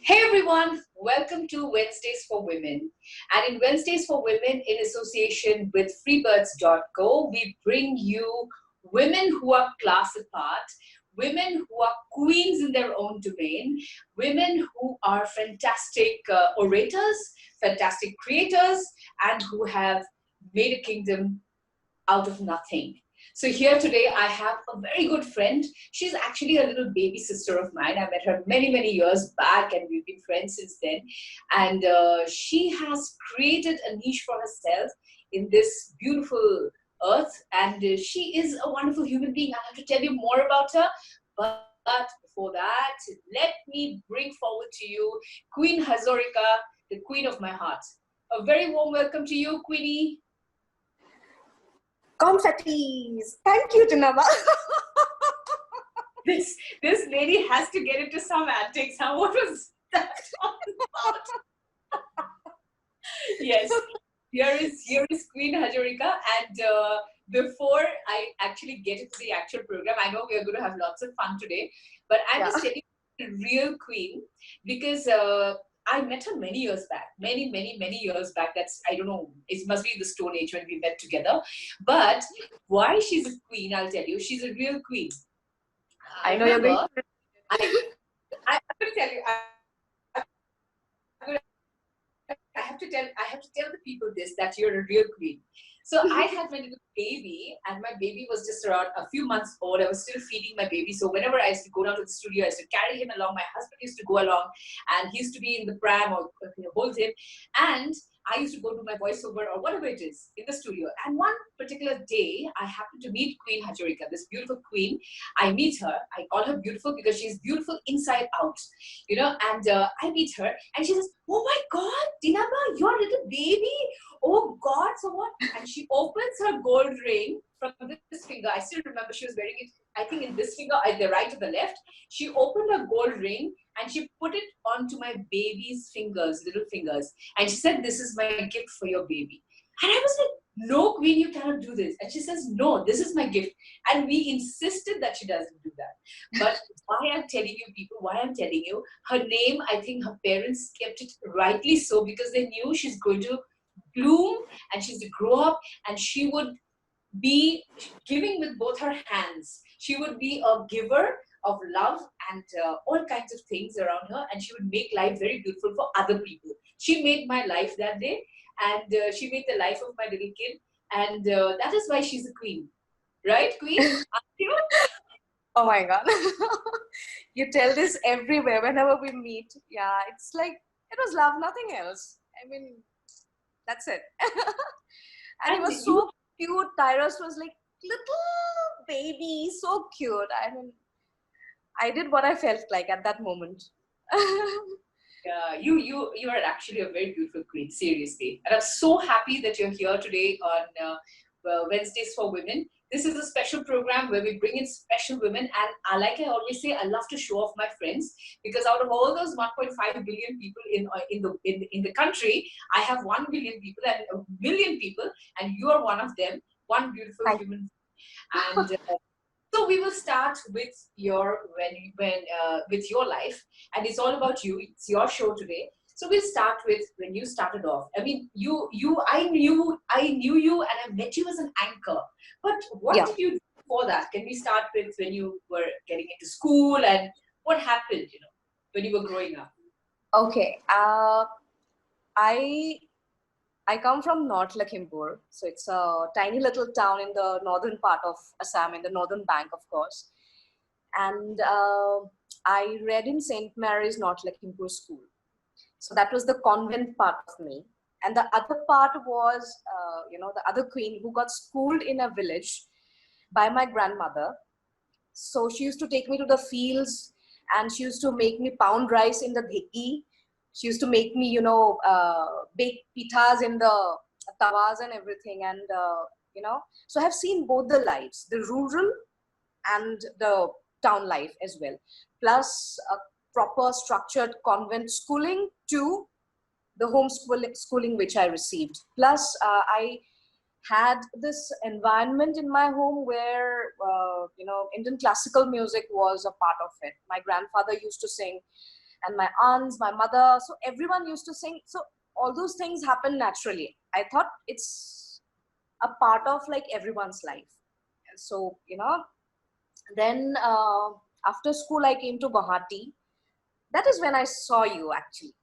Hey everyone, welcome to Wednesdays for Women. And in Wednesdays for Women, in association with freebirds.co, we bring you women who are class apart, women who are queens in their own domain, women who are fantastic orators, fantastic creators, and who have made a kingdom out of nothing. So here today I have a very good friend. She's actually a little baby sister of mine. I met her many, many years back and we've been friends since then. And she has created a niche for herself in this beautiful earth. And she is a wonderful human being. I have to tell you more about her. But before that, let me bring forward to you Queen Hazarika, the queen of my heart. A very warm welcome to you, Queenie. Confettis. Thank you, Tinaba. This lady has to get into some antics. Huh? What was that all about? Yes, here is Queen Hazarika, and before I actually get into the actual program, I know we are going to have lots of fun today, but I'm just telling you the real queen because I met her many years back, many years back. That's, I don't know, it must be the Stone Age when we met together. But why she's a queen, I'll tell you. She's a real queen. I know you're going to... I'm going to tell you. I have to tell the people this, that you're a real queen. So I had my little baby, and my baby was just around a few months old. I was still feeding my baby. So whenever I used to go down to the studio, I used to carry him along. My husband used to go along, and he used to be in the pram or hold him. And I used to go do my voiceover or whatever it is in the studio. And one particular day, I happened to meet Queen Hazarika, this beautiful queen. I meet her. I call her beautiful because she's beautiful inside out, and I meet her and she says, "Oh my God, Dinaba, your little baby. Oh God, so what?" And she opens her gold ring from this finger. I still remember she was wearing it, I think in this finger, either right or the left. She opened her gold ring and she put it onto my baby's fingers, little fingers. And she said, "This is my gift for your baby." And I was like, "No, Queen, you cannot do this." And she says, "No, this is my gift." And we insisted that she doesn't do that. But why I'm telling you, her name, I think her parents kept it rightly so because they knew she's going to bloom and she's to grow up and she would be giving with both her hands. She would be a giver of love and all kinds of things around her, and she would make life very beautiful for other people. She made my life that day, and she made the life of my little kid, and that is why she's a queen. Right, Queen? You? Oh my God. You tell this everywhere whenever we meet. Yeah, it's like, it was love, nothing else. I mean, that's it. And it was so cute. Tyrus was like, little baby, so cute. I mean, I did what I felt like at that moment. Yeah, you are actually a very beautiful queen, seriously. And I'm so happy that you're here today on Wednesdays for Women. This is a special program where we bring in special women, and like I always say, I love to show off my friends because out of all those 1.5 billion people in the country, I have 1 billion people and a million people, and you are one of them, one beautiful human. And so we will start with your with your life, and it's all about you. It's your show today. So we'll start with when you started off. I mean, I knew you, and I met you as an anchor. But what did you do before that? Can we start with when you were getting into school and what happened? When you were growing up. Okay. I come from North Lakhimpur, so it's a tiny little town in the northern part of Assam, in the northern bank, of course. And I read in St. Mary's North Lakhimpur school. So that was the convent part of me. And the other part was, the other queen who got schooled in a village by my grandmother. So she used to take me to the fields and she used to make me pound rice in the dheki. She used to make me, bake pitas in the tawas and everything. And, so I have seen both the lives, the rural and the town life as well. Plus a proper structured convent schooling to the homeschooling which I received. Plus I had this environment in my home where, Indian classical music was a part of it. My grandfather used to sing. and my aunts, my mother. So everyone used to sing. So all those things happen naturally. I thought it's a part of like everyone's life. So, then after school, I came to Guwahati. That is when I saw you actually.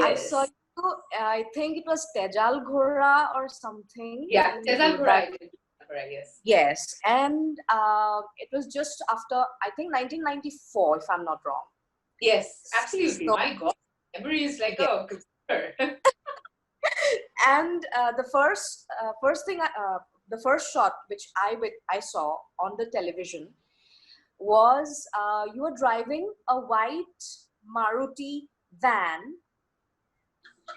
I saw Yes. you, I think it was Tejal Ghora or something Yeah, in Tezalpura, Durbar. I did. Tezalpura, yes. Yes, and it was just after, I think 1994, if I'm not wrong. Yes, absolutely. So, My God, memory is like yeah. a computer. And first thing, the first shot which I saw on the television was you were driving a white Maruti van,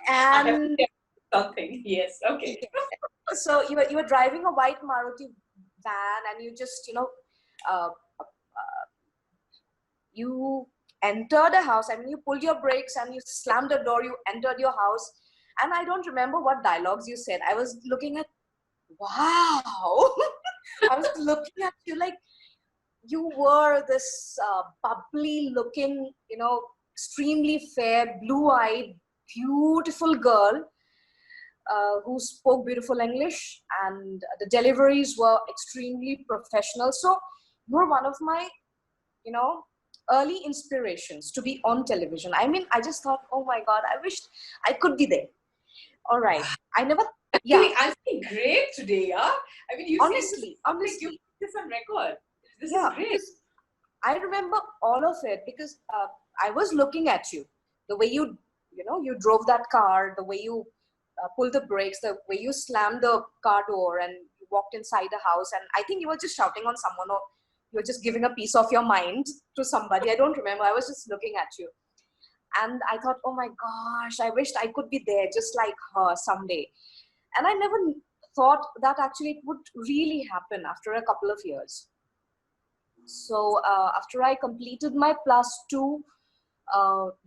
I have to and tell you something. Yes, okay. so you were driving a white Maruti van, and you just uh, you entered a house. I mean, you pulled your brakes and you slammed the door. You entered your house, and I don't remember what dialogues you said. I was looking at, wow. I was looking at you like you were this bubbly looking, extremely fair, blue eyed, beautiful girl who spoke beautiful English, and the deliveries were extremely professional. So you were one of my, you know, early inspirations to be on television. I mean, I just thought, oh my God, I wished I could be there. All right. I never, yeah, I'm feeling great today, yeah? I mean, you see, this is like you honestly, put this on record. This is yeah, great. because I remember all of it because I was looking at you, the way you drove that car, the way you pulled the brakes, the way you slammed the car door and you walked inside the house. And I think you were just shouting on someone, or you were just giving a piece of your mind to somebody. I don't remember. I was just looking at you. And I thought, oh my gosh, I wished I could be there just like her someday. And I never thought that actually it would really happen after a couple of years. So after I completed my plus two,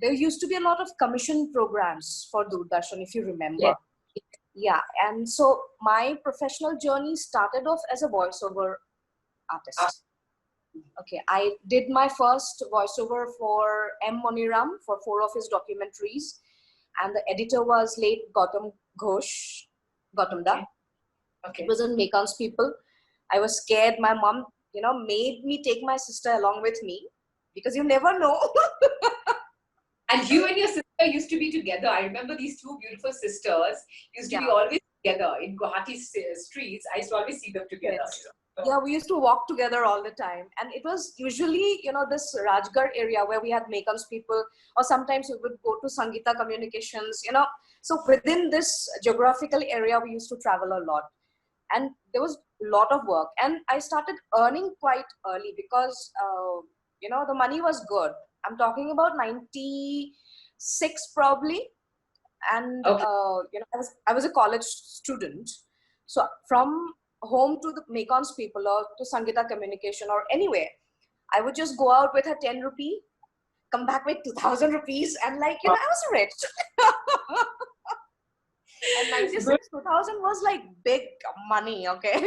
there used to be a lot of commission programs for Doordarshan, if you remember. Yes. Yeah, and so my professional journey started off as a voiceover Ah, artist. Okay, I did my first voiceover for M. Moniram for 4 of his documentaries, and the editor was late Gautam Ghosh, Gautam Da. okay. It Okay. was in Mekan's People. I was scared. My mom, made me take my sister along with me because you never know. And you and your sister used to be together. I remember these two beautiful sisters used to be Yeah. always together in Guwahati streets. I used to always see them together. Yes. So, Yeah, we used to walk together all the time. And it was usually, this Rajgarh area where we had Mekan's People, or sometimes we would go to Sangeeta Communications. So within this geographical area, we used to travel a lot. And there was a lot of work. And I started earning quite early because, the money was good. I'm talking about 96 probably. And okay. I was a college student, so from home to the Mekon's People or to Sangeeta Communication or anywhere, I would just go out with a 10 rupee, come back with 2000 rupees, and I was rich. And 96 2000 was like big money. Okay.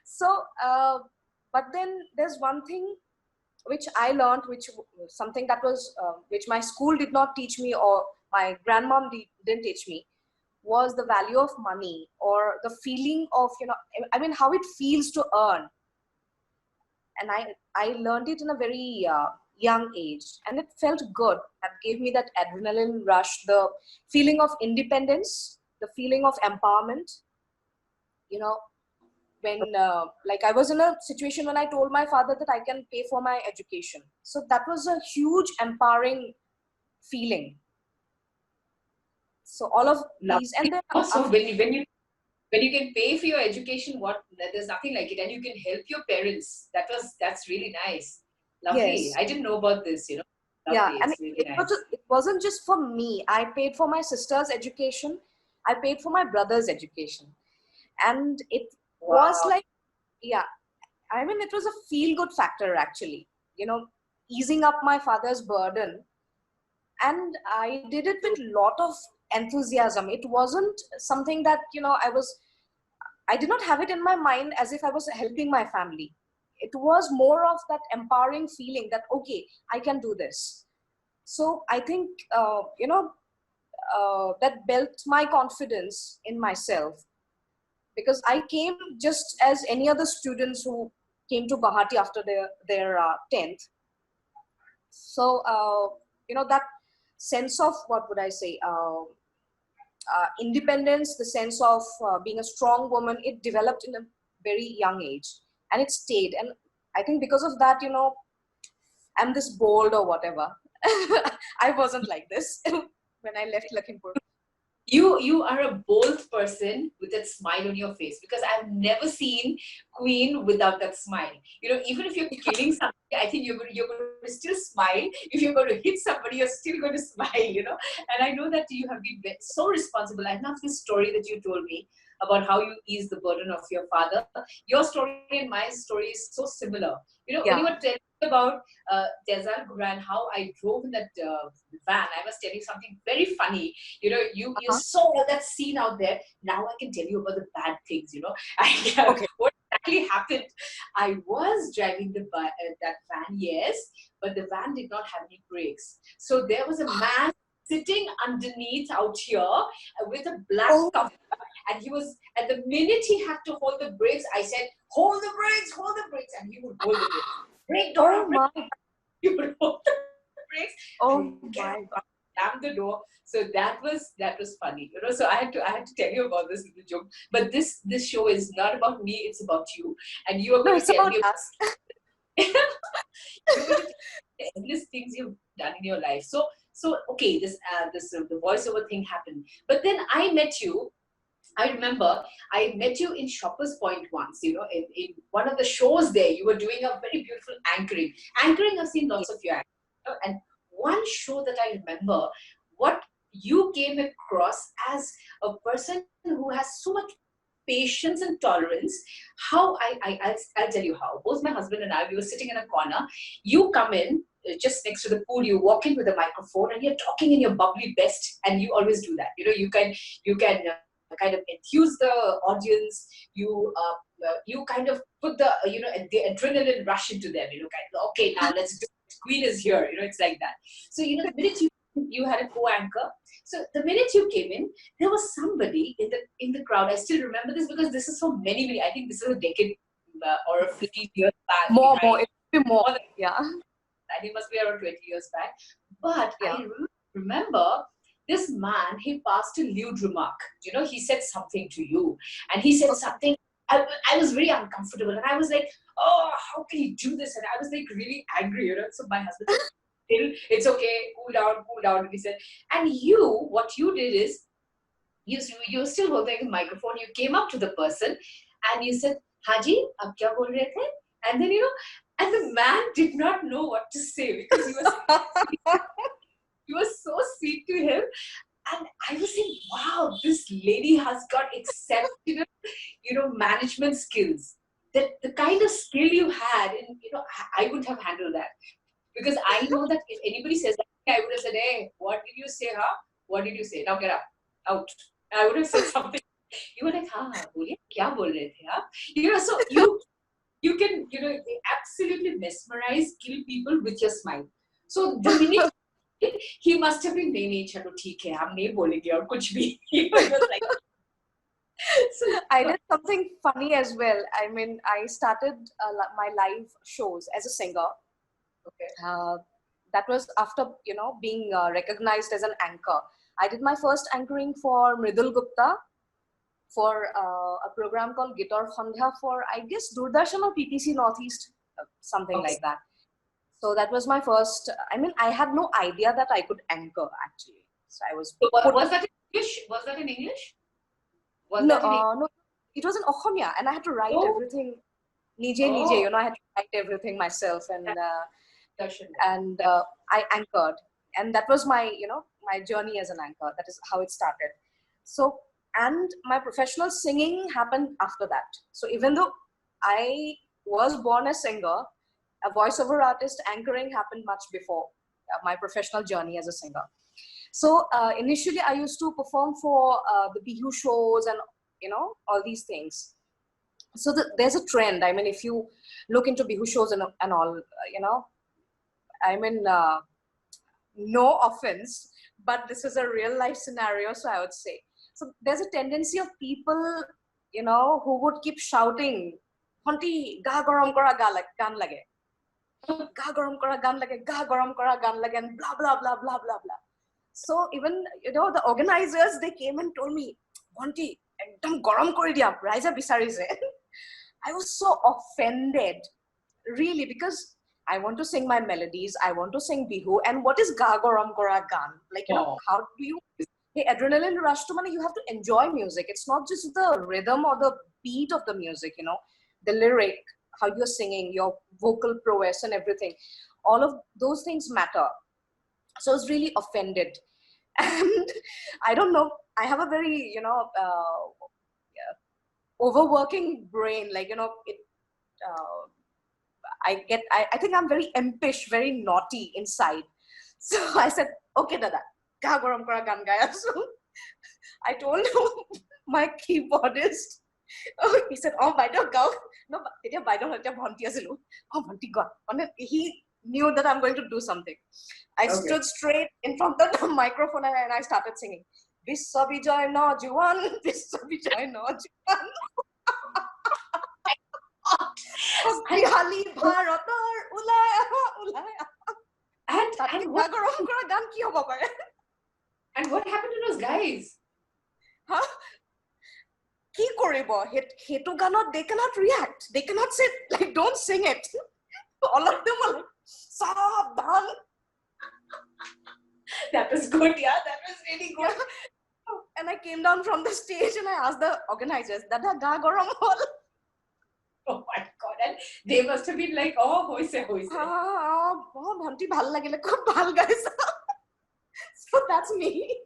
So but then there's one thing which I learned, which something that was which my school did not teach me, or my grandmom didn't teach me, was the value of money, or the feeling of, I mean, how it feels to earn. And I learned it in a very young age, and it felt good. That gave me that adrenaline rush, the feeling of independence, the feeling of empowerment. you know when like I was in a situation when I told my father that I can pay for my education. So that was a huge empowering feeling. So all of these, and Lovely. then Also, after, when you can pay for your education, there's nothing like it, and you can help your parents. That's really nice. Lovely. yes, I didn't know about this. yeah, Lovely. and It's really nice. it wasn't just for me. I paid for my sister's education. I paid for my brother's education, and it was Wow. like, yeah, I mean, it was a feel good factor actually. Easing up my father's burden, and I did it with a lot of enthusiasm. It wasn't something that I did not have it in my mind as if I was helping my family. It was more of that empowering feeling that, okay, I can do this. So I think, that built my confidence in myself, because I came just as any other students who came to Guwahati after their 10th. So, that sense of, what would I say, independence, the sense of being a strong woman, it developed in a very young age, and it stayed. And I think because of that, I'm this bold or whatever. I wasn't like this when I left Lakhimpur. You are a bold person with that smile on your face, because I've never seen Queen without that smile. Even if you're killing somebody, I think you're going to still smile. If you're going to hit somebody, you're still going to smile. And I know that you have been so responsible. I love this story that you told me about how you ease the burden of your father. Your story and my story is so similar. When you Yeah. were telling about Desert Grand, how I drove in that van, I must tell you something very funny. You Uh-huh. saw all that scene out there. Now I can tell you about the bad things. Okay. What exactly happened? I was driving that van, yes, but the van did not have any brakes. So there was a man sitting underneath out here with a black Oh, cover, and and the minute he had to hold the brakes, I said, hold the brakes, and he would hold the brakes. Brake, Dora, oh brake. my, He would hold the brakes. I oh would get my God. up, slam the door. So that was funny. So I had to tell you about this little joke. But this show is not about me, it's about you. And you are No, going to it's tell about me about us. you're going to tell me the endless things you've done in your life. So okay, this the voiceover thing happened. But then I met you. I remember I met you in Shoppers Point once, in one of the shows there. You were doing a very beautiful anchoring. Anchoring, I've seen Yeah. lots of your anchoring. And one show that I remember, what you came across as a person who has so much patience and tolerance. I'll tell you how. Both my husband and I, we were sitting in a corner. You come in just next to the pool. You walk in with a microphone and you're talking in your bubbly best. And you always do that. You can kind of enthuse the audience. You kind of put the adrenaline rush into them. Kind of, okay, now let's do it. Queen is here. It's like that. So the minute you had a co-anchor. So the minute you came in, there was somebody in the crowd. I still remember this because this is for many. I think this is a decade or 15 years back More, behind. it will be more. More than, Yeah. I think it must be around 20 years back. But Yeah. I remember this man. He passed a lewd remark. He said something to you, and he said Okay. something. I was very uncomfortable, and I was like, "Oh, how can he do this?" And I was like really angry. So my husband said, it's okay, cool down. And he said, and what you did is, you were still holding a microphone. You came up to the person and you said, Haji, ab kya bol rahe the? And then, and the man did not know what to say because you were so sweet to him. And I was saying, wow, this lady has got exceptional, management skills. That the kind of skill you had, and I wouldn't have handled that. Because I know that if anybody says that, I would have said, hey, what did you say, huh? What did you say? Now get up, out. I would have said something. You were like, boliye, kya bol rahe the, huh? So you can, absolutely mesmerize, kill people with your smile. So the minute he must have been, nahi, chalo, theek hai, hum nahi bolenge aur kuch bhi. It was like, so, I did something funny as well. I mean, I started my live shows as a singer. okay. Uh, that was after, being recognized as an anchor. I did my first anchoring for Mridul Gupta for a program called Guitar Khandha for, I guess, Doordarshan or PPC Northeast, something Okay. like that. So that was my first. I mean, I had no idea that I could anchor actually. So I was So put. was that in English? Was that in English? Was No, that in English? no, it was in Ohomia, and I had to write Oh, everything. Nije, nije, oh, I had to write everything myself, and Darshan. and I anchored, and that was my, my journey as an anchor. That is how it started. So, and my professional singing happened after that. So even though I was born a singer, a voiceover artist, anchoring happened much before my professional journey as a singer. So initially, I used to perform for the Bihu shows and all these things. So there's a trend. I mean, if you look into Bihu shows and all, I mean, no offense, but this is a real life scenario, so I would say. So there's a tendency of people, who would keep shouting, "Honti, ga garam kora gan lage. Ga garam kora gan lage, ga garam kora gan lage," and blah, blah, blah, blah, blah, blah. So even, the organizers, they came and told me, "Honti, ekdam garam kori dia, raisa bisarise." I was so offended, really, because I want to sing my melodies, I want to sing bihu, and what is ga garam kora gan? Like, how do you, hey, adrenaline rush to money, you have to enjoy music. It's not just the rhythm or the beat of the music, the lyric, how you're singing, your vocal prowess and everything. All of those things matter. So I was really offended. And I don't know, I have a very, overworking brain, like, it, I think I'm very impish, very naughty inside. So I said, "Okay, dada, ga garam kora gan gaya." So I told my keyboardist, he said, "Oh, by the go." No, by the bhanti asilu. "Oh, bhanti go." And he knew that I'm going to do something. I stood straight in front of the microphone and I started singing. "Biswa Bijay no Juan, Biswa Bijay no Juan." And what happened to those guys? Huh? Ki koribo? Hetu ganot, they cannot react. They cannot say, like, don't sing it. All of them were like, "Saabdhan." That was good, yeah. That was really good. Yeah. And I came down from the stage and I asked the organizers, "Dada, ga garam hol?" Oh my God. And they must have been like, "Oh, hoise. Bhanti bhal lagile, khub bhal guys." So that's me.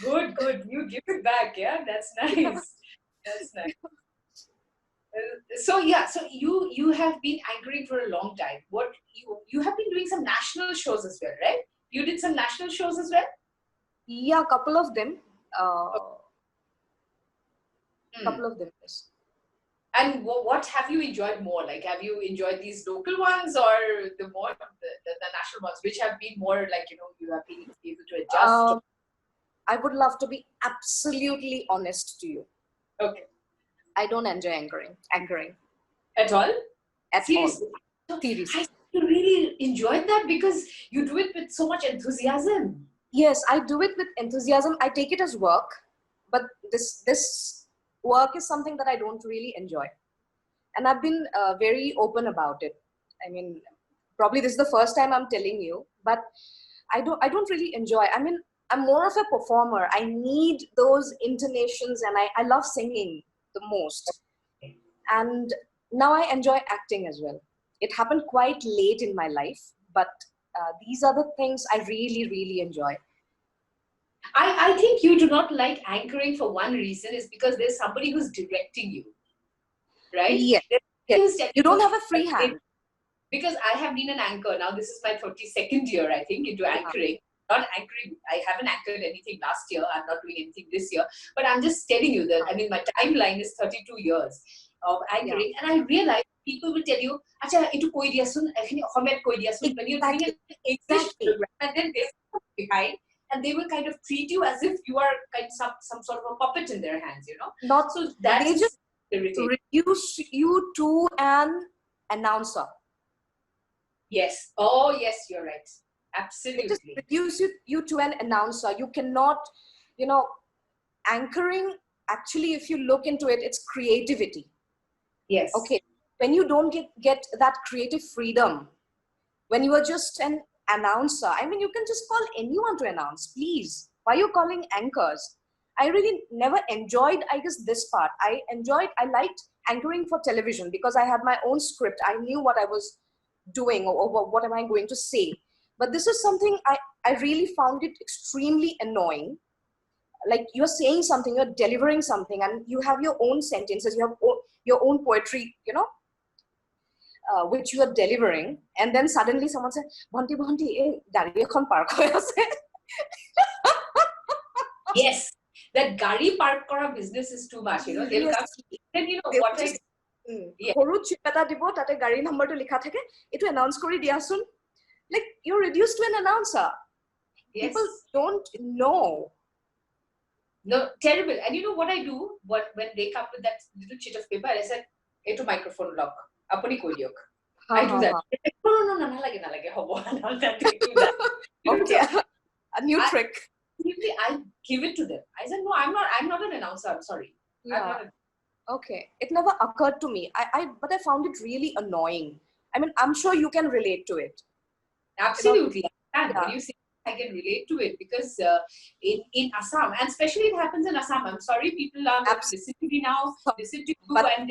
Good. You give it back, yeah? That's nice. That's nice. So you have been anchoring for a long time. What you have been doing some national shows as well, right? You did some national shows as well? Yeah, a couple of them. Yes. And what have you enjoyed more? Like, have you enjoyed these local ones or the national ones, which have been more like, you have been able to adjust? I would love to be absolutely honest to you. Okay. I don't enjoy anchoring. At all? Seriously. I really enjoyed that because you do it with so much enthusiasm. Yes, I do it with enthusiasm. I take it as work, but this work is something that I don't really enjoy. And I've been very open about it. I mean, probably this is the first time I'm telling you, but I don't really enjoy. I mean, I'm more of a performer. I need those intonations and I love singing the most. And now I enjoy acting as well. It happened quite late in my life, but these are the things I really, really enjoy. I think you do not like anchoring for one reason is because there's somebody who's directing you, right? Yes. You don't have a free hand. Because I have been an anchor. Now this is my 32nd year, I think, into anchoring. Not anchoring. I haven't anchored anything last year. I'm not doing anything this year. But I'm just telling you that, I mean, my timeline is 32 years of anchoring. Yeah. And I realize people will tell you, "Acha, itu koi diya sun, Ahmed koi diya sun." When you're doing an English program, and then they sit behind, and they will kind of treat you as if you are kind of some sort of a puppet in their hands, Not so. They just reduce you to an announcer. Yes. Oh, yes, you're right. Absolutely. It just reduces you to an announcer. You cannot, anchoring, actually, if you look into it, it's creativity. Yes. Okay. When you don't get that creative freedom, when you are just an announcer, I mean, you can just call anyone to announce, please. Why are you calling anchors? I really never enjoyed, I guess, this part. I liked anchoring for television because I had my own script. I knew what I was doing or what am I going to say. But this is something I really found it extremely annoying. Like, you're saying something, you're delivering something, and you have your own sentences, you have your own poetry, which you are delivering, and then suddenly someone said, "Bhanti, gari ekhon park hoy ase." Yes, that gari park kora business is too much. They'll come. Then what I. Horu chip eta dibo tate gari number to likha thake. Etu announce kori diasun. Like, you're reduced to an announcer. Yes. People don't know. No, terrible. And you know what I do? When they come with that little chit of paper, I said, "Hey, to microphone lock. Apani koi liok." I do that. No, no, no, no, no, like, hobo. They do that. Okay, a new trick. I give it to them. I said, no, I'm not an announcer. I'm sorry. Yeah. I'm not. Okay. It never occurred to me. But I found it really annoying. I mean, I'm sure you can relate to it. Absolutely. Yeah. When you say I can relate to it because in Assam, and especially it happens in Assam. I'm sorry, people are going to listen to me now, listen to you, and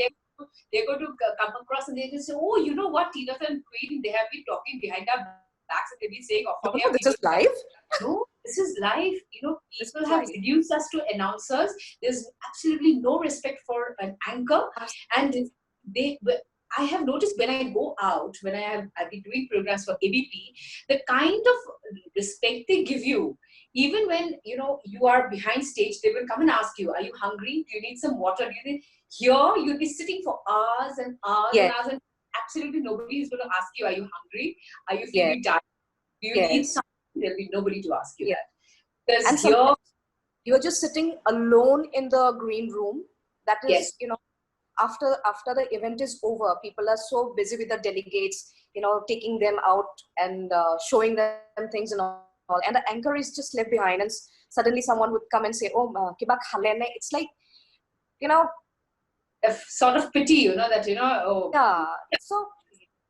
they're going to come across and they just say, oh, you know what, Tina and Queen, they have been talking behind our backs and they've been saying, oh, no, this is live? No, this is live. You know, people have reduced us to announcers. There's absolutely no respect for an anchor. And I have noticed when I go out, when I've been doing programs for ABP, the kind of respect they give you, even when you are behind stage, they will come and ask you, "Are you hungry? Do you need some water? Here you'll be sitting for hours and hours and hours, and absolutely nobody is going to ask you, "Are you hungry? Are you feeling tired? Do you need something?" There'll be nobody to ask you that. Because here you're just sitting alone in the green room. That is, after the event is over, people are so busy with the delegates, taking them out and showing them things and all. And the anchor is just left behind, and suddenly someone would come and say, "Oh, kiba khale ne?" It's like, a sort of pity, that oh. Yeah. So,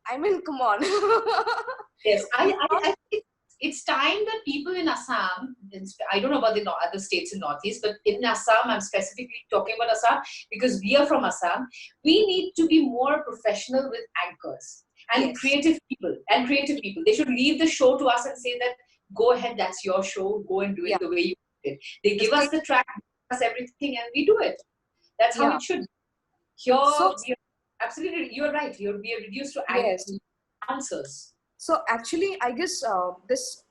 I mean, come on. Yes, I think it's time that people in Assam, I don't know about the other states in Northeast, but in Assam, I'm specifically talking about Assam because we are from Assam. We need to be more professional with anchors and creative people. They should leave the show to us and say that, go ahead, that's your show, go and do it the way you did. They give us the track, give us everything, and we do it. That's how it should be. Here, absolutely, you're right. We are reduced to answers. So actually, I guess this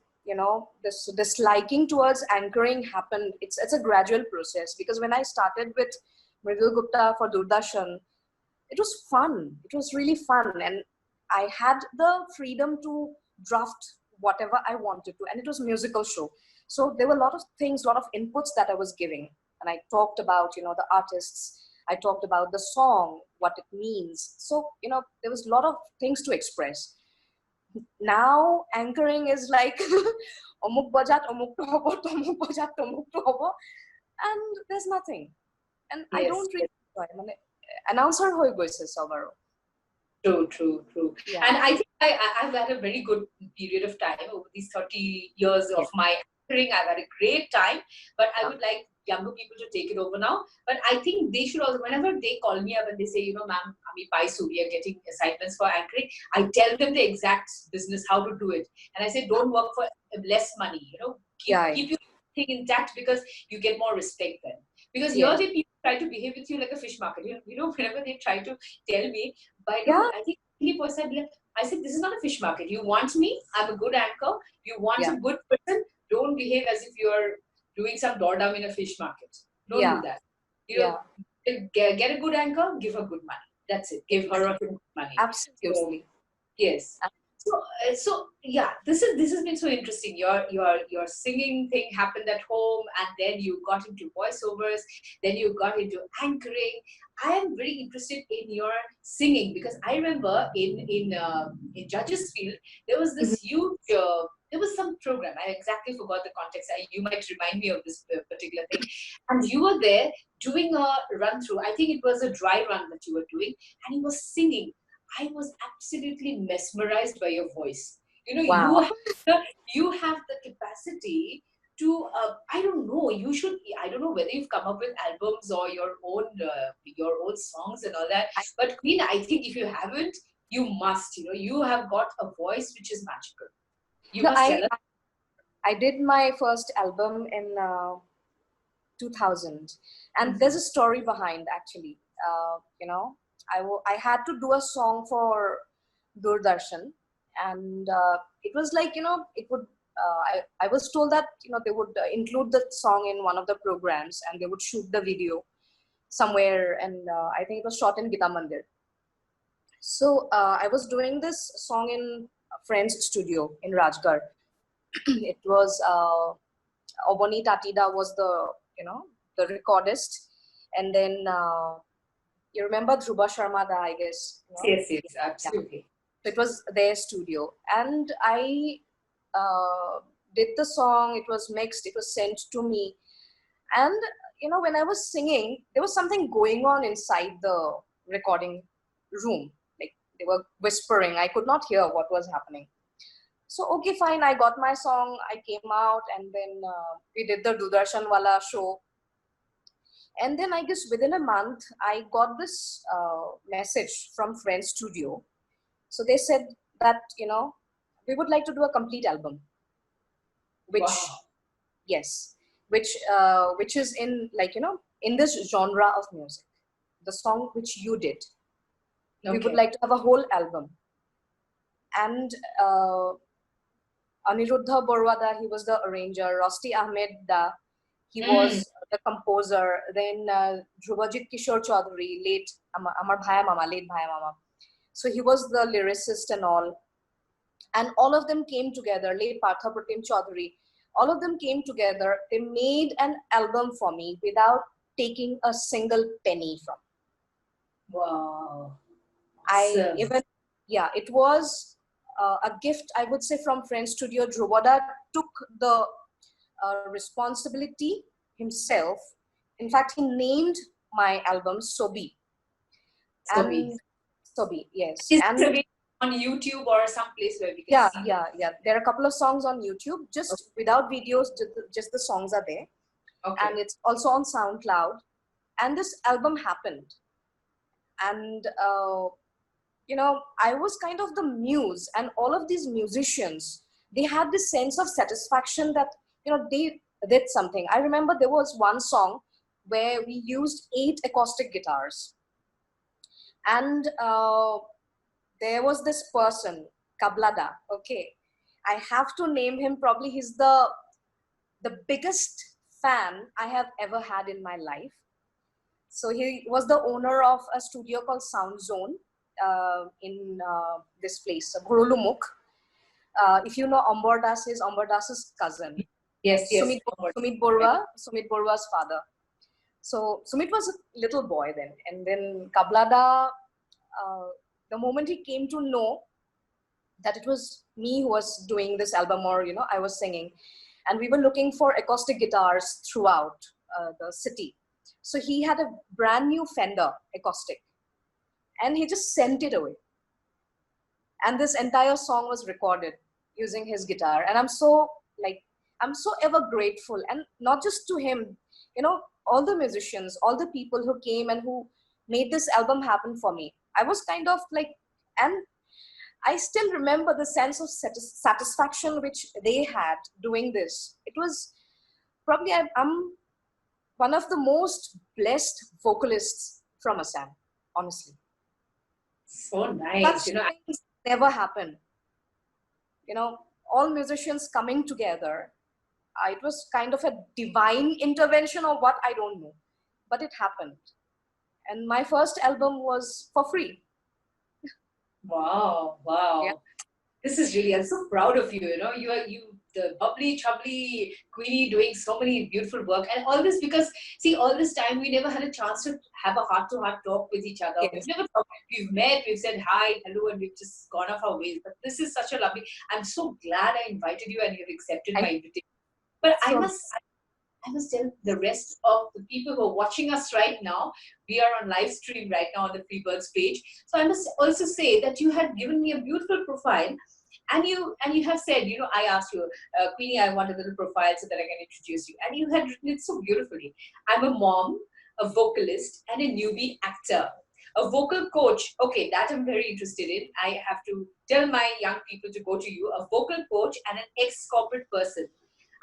disliking towards anchoring happened. It's a gradual process, because when I started with Mridul Gupta for Doordarshan, it was fun. It was really fun, and I had the freedom to draft whatever I wanted to, and it was a musical show. So there were a lot of things, a lot of inputs that I was giving, and I talked about the artists. I talked about the song, what it means. So there was a lot of things to express. Now anchoring is like omuk bajat omuk to hobo, tomuk bajat tomuk to hobo, and there's nothing. And I don't really enjoy. Announcer hoy goise sabaru. True. Yeah. And I think I've had a very good period of time over these 30 years of my anchoring. I've had a great time, but I would like younger people to take it over now. But I think they should also, whenever they call me up and they say, ma'am, Ami Paisu, we are getting assignments for anchoring, I tell them the exact business, how to do it. And I say, don't work for less money, keep your thing intact, because you get more respect then. Because here the people try to behave with you like a fish market. Whenever they try to tell me, I think I said, this is not a fish market. You want me, I'm a good anchor. You want a good person, don't behave as if you're doing some doorbell in a fish market. Don't do that. Get a good anchor, give her good money. That's it. Give her a good money. Absolutely. So, yes. So yeah, this has been so interesting. Your singing thing happened at home, and then you got into voiceovers, then you got into anchoring. I am very interested in your singing, because I remember in Judges Field there was this huge. There was some program. I exactly forgot the context. You might remind me of this particular thing. And you were there doing a run through. I think it was a dry run that you were doing, and you were singing. I was absolutely mesmerized by your voice. Wow. You have the capacity to, I don't know, I don't know whether you've come up with albums or your own songs and all that. But Queen, I think if you haven't, you must, you have got a voice which is magical. You must tell us. I did my first album in 2000. And there's a story behind, actually. I had to do a song for Doordarshan, and it was like, it would, I was told that, they would include the song in one of the programs, and they would shoot the video somewhere, and I think it was shot in Gita Mandir. So I was doing this song friend's studio in Rajgarh. It was Obani Tatida was the recordist, and then you remember Dhruva Sharma da, I guess. Yes, yes, Yeah. absolutely. So it was their studio, and I did the song. It was mixed. It was sent to me, and when I was singing, there was something going on inside the recording room. Like they were whispering. I could not hear what was happening. So okay, fine. I got my song. I came out, and then we did the Doordarshan wala show. And then I guess within a month, I got this message from Friends Studio. So they said that we would like to do a complete album, which Wow. yes, which is in in this genre of music, the song which you did. We would Okay. like to have a whole album. And Aniruddha Borwada, he was the arranger. Rosti Ahmed Da, he Mm. was the composer. Then Dhrubajit Kishore Chaudhary, late Amar Bhaya Mama, late Bhaya Mama. So he was the lyricist and all. And all of them came together, late Partha Pratim Chaudhary. All of them came together. They made an album for me without taking a single penny from. Wow. I Awesome. even, yeah, it was a gift, I would say, from Friends Studio. Dhruvada took the responsibility himself. In fact, he named my album Sobi. So be. And Sobi, yes. Is this And available on YouTube or some place where we can yeah, see yeah. There are a couple of songs on YouTube, them? just without videos, just the songs are there. Okay. And it's also on SoundCloud. And this album happened. And I was kind of the muse, and all of these musicians, they had this sense of satisfaction that they did something. I remember there was one song where we used 8 acoustic guitars, and there was this person, Kablada. Okay, I have to name him. Probably he's the biggest fan I have ever had in my life. So he was the owner of a studio called Sound Zone in this place, Gurulumukh. If you know Ambor Das, is Ambor Das's cousin. Yes, yes. Sumit Borwa's father. So Sumit was a little boy then. And then Kablada, the moment he came to know that it was me who was doing this album, or, I was singing, and we were looking for acoustic guitars throughout the city. So he had a brand new Fender acoustic, and he just sent it away. And this entire song was recorded using his guitar. And I'm so ever grateful, and not just to him, all the musicians, all the people who came and who made this album happen for me. I was kind of and I still remember the sense of satisfaction which they had doing this. It was probably, I'm one of the most blessed vocalists from Assam, honestly. So nice. Such things never happen. All musicians coming together. It was kind of a divine intervention or what, I don't know. But it happened. And my first album was for free. Wow, wow. Yeah. This is really, I'm so proud of you. The bubbly, chubbly Queenie doing so many beautiful work. And all this because, see, all this time we never had a chance to have a heart-to-heart talk with each other. Yes. We've never talked. We've met, we've said hi, hello, and we've just gone off our ways. But this is such a lovely, I'm so glad I invited you and you've accepted my invitation. But I must tell the rest of the people who are watching us right now, we are on live stream right now on the Freebirds page. So I must also say that you had given me a beautiful profile, and you have said, I asked you, Queenie, I want a little profile so that I can introduce you. And you had written it so beautifully. I'm a mom, a vocalist, and a newbie actor. A vocal coach. Okay, that I'm very interested in. I have to tell my young people to go to you. A vocal coach and an ex-corporate person.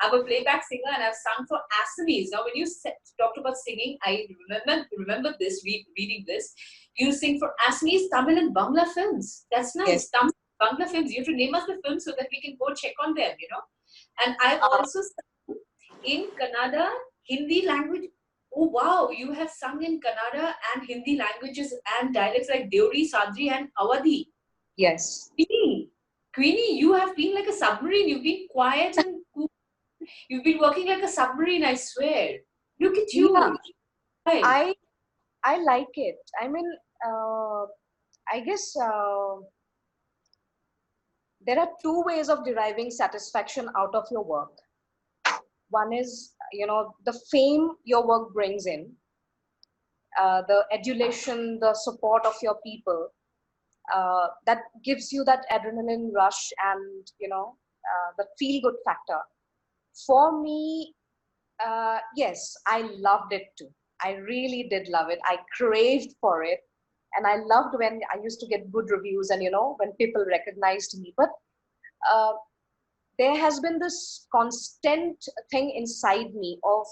I'm a playback singer and I've sung for Assamese. Now, when you talked about singing, I remember this, reading this. You sing for Assamese, Tamil and Bangla films. That's nice. Yes. Tamil, Bangla films. You have to name us the films so that we can go check on them, And I've also sung in Kannada, Hindi language. Oh, wow. You have sung in Kannada and Hindi languages and dialects like Deuri, Sadri and Awadhi. Yes. Really? Queenie, you have been like a submarine. You've been quiet and cool. You've been working like a submarine, I swear. Look at Yeah, you. Right. I I like it. I mean, I guess there are two ways of deriving satisfaction out of your work. One is, the fame your work brings in, the adulation, the support of your people, that gives you that adrenaline rush and, the feel good factor. For me, yes, I loved it too. I really did love it. I craved for it. And I loved when I used to get good reviews and, when people recognized me. But uh, there has been this constant thing inside me of,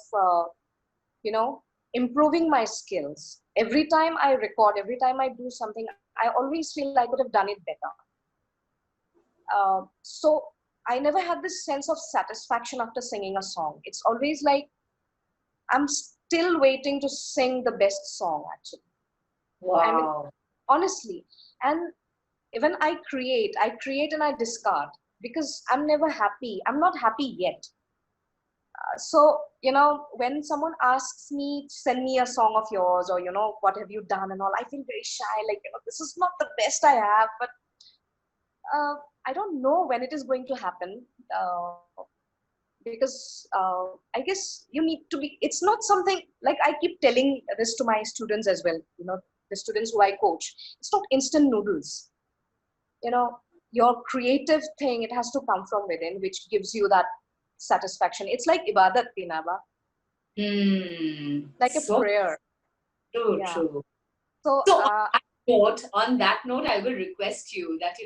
you know, improving my skills. Every time I record, every time I do something, I always feel I could have done it better. So I never had this sense of satisfaction after singing a song. It's always like I'm still waiting to sing the best song, actually. I mean, Wow. honestly. And when I create and I discard because I'm never happy. I'm not happy yet. So, when someone asks me, send me a song of yours or, what have you done and all, I feel very shy. Like, this is not the best I have, but uh, I don't know when it is going to happen. Because I guess you need to be, it's not something like I keep telling this to my students as well, the students who I coach. It's not instant noodles. You know, your creative thing, it has to come from within, which gives you that satisfaction. It's like ibadat, Pinaba, like a So prayer. true, Yeah. true. So, So on that note, I will request you that,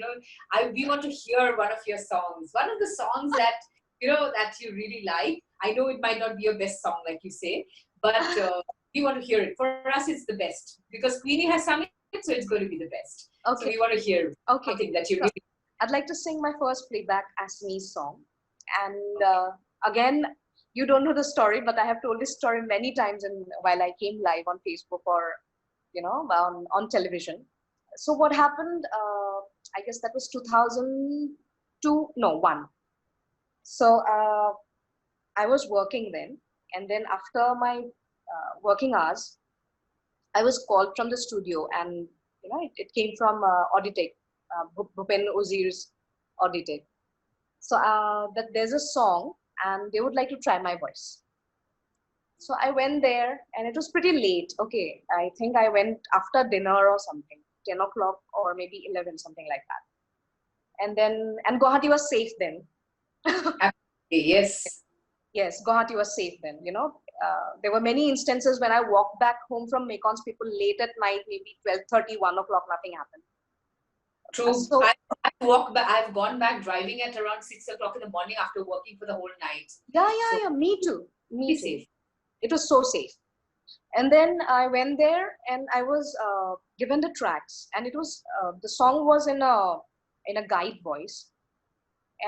we want to hear one of your songs. One of the songs that, that you really like. I know it might not be your best song, like you say, but we want to hear it. For us, it's the best because Queenie has sung it, so it's going to be the best. So okay. we want to hear Okay. something that you So really I'd like to sing my first playback Assamese song. And again, you don't know the story, but I have told this story many times while I came live on Facebook or, on television. So what happened, I guess that was 2002, no, 1. So I was working then. And then after my working hours, I was called from the studio and, it came from Auditech, Bhupen Ozir's Auditech. So that there's a song and they would like to try my voice. So I went there and it was pretty late. Okay, I think I went after dinner or something, 10 o'clock or maybe 11, something like that. And Guwahati was safe then. Absolutely, yes. Yes, Guwahati was safe then. There were many instances when I walked back home from Mekons, people late at night, maybe 12:30, 1 o'clock, nothing happened. True. So I've gone back driving at around 6 o'clock in the morning after working for the whole night. yeah, me too. Be Me too. safe. It was so safe. And then I went there and I was given the tracks, and it was the song was in a guide voice.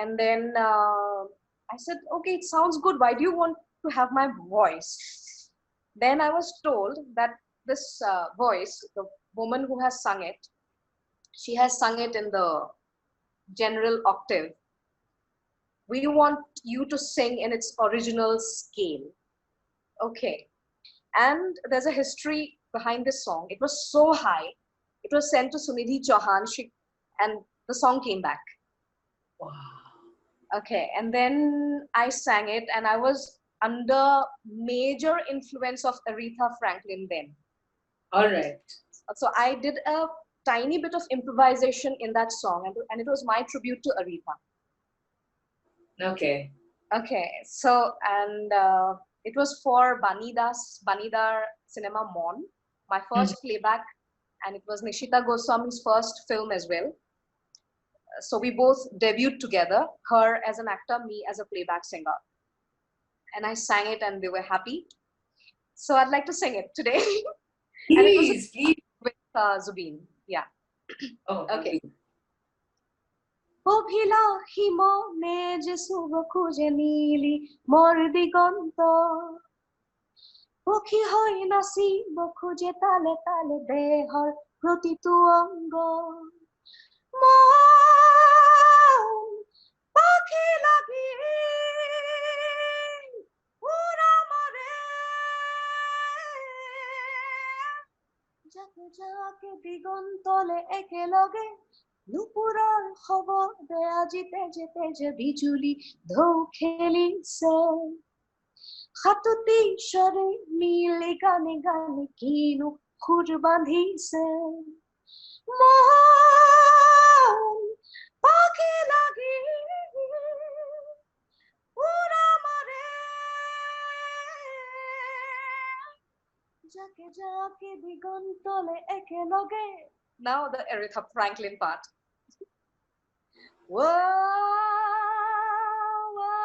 And then I said, okay, it sounds good. Why do you want to have my voice? Then I was told that this voice, the woman who has sung it, she has sung it in the general octave. We want you to sing in its original scale. Okay. And there's a history behind this song. It was so high. It was sent to Sunidhi Chauhan, and the song came back. Wow. Okay, and then I sang it, and I was under major influence of Aretha Franklin then. All right. So I did a tiny bit of improvisation in that song, and it was my tribute to Aretha. Okay. Okay, so and it was for Banidar Cinema Mon, my Mhm. first playback, and it was Nishita Goswami's first film as well. So we both debuted together, her as an actor, me as a playback singer. And I sang it and they were happy. So I'd like to sing it today. And it was Please, please. with Zubeen. Yeah. Oh, Okay. lovely. অভিলা হিম মেজে শুভ খুঁজে নীলি মোর দিগন্ত পক্ষী হই নাচিব খুঁজে তালে তালে দেহৰ প্ৰতিটো অংগ পাখি লাগি উড়া মারে যাকে যাকে দিগন্তলে একেলগে নুপুৰৰ খবৰে আজি তেজে তেজে বিজুলি ঢৌ খেলিছে সাতুতি স্বৰে মিলি গানে গানে কিনো সুৰ বান্ধিছে মন পাখি লাগি উৰা মাৰে যাকে যাকে দিগন্তলে একেলগে. Now the Aretha Franklin part. Whoa, whoa,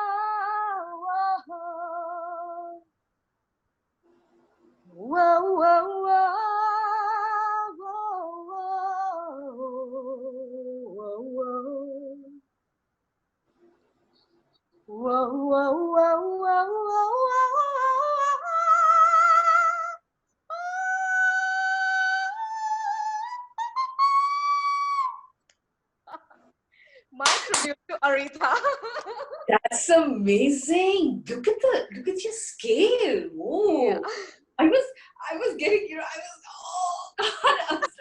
whoa, whoa, whoa, whoa, whoa, whoa, my tribute to Aretha. That's amazing. Look at your scale. Whoa. Yeah. I was getting, I was, oh God, I was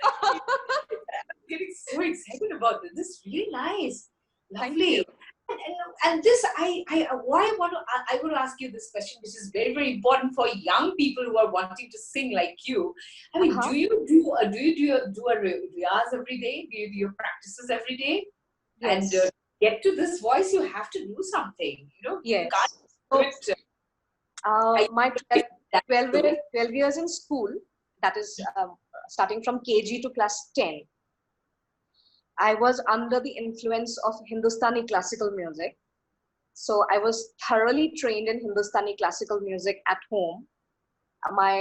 getting so excited about this. This is really nice. Lovely. Thank you. And this, why I want to ask you this question, which is very, very important for young people who are wanting to sing like you. I mean, do you do a riyaz every day? Do you do your practices every day? Yes. And get to this voice, you have to do something. Yes. You can't do it. My 12 years in school, that is starting from KG to class 10, I was under the influence of Hindustani classical music. So I was thoroughly trained in Hindustani classical music at home. My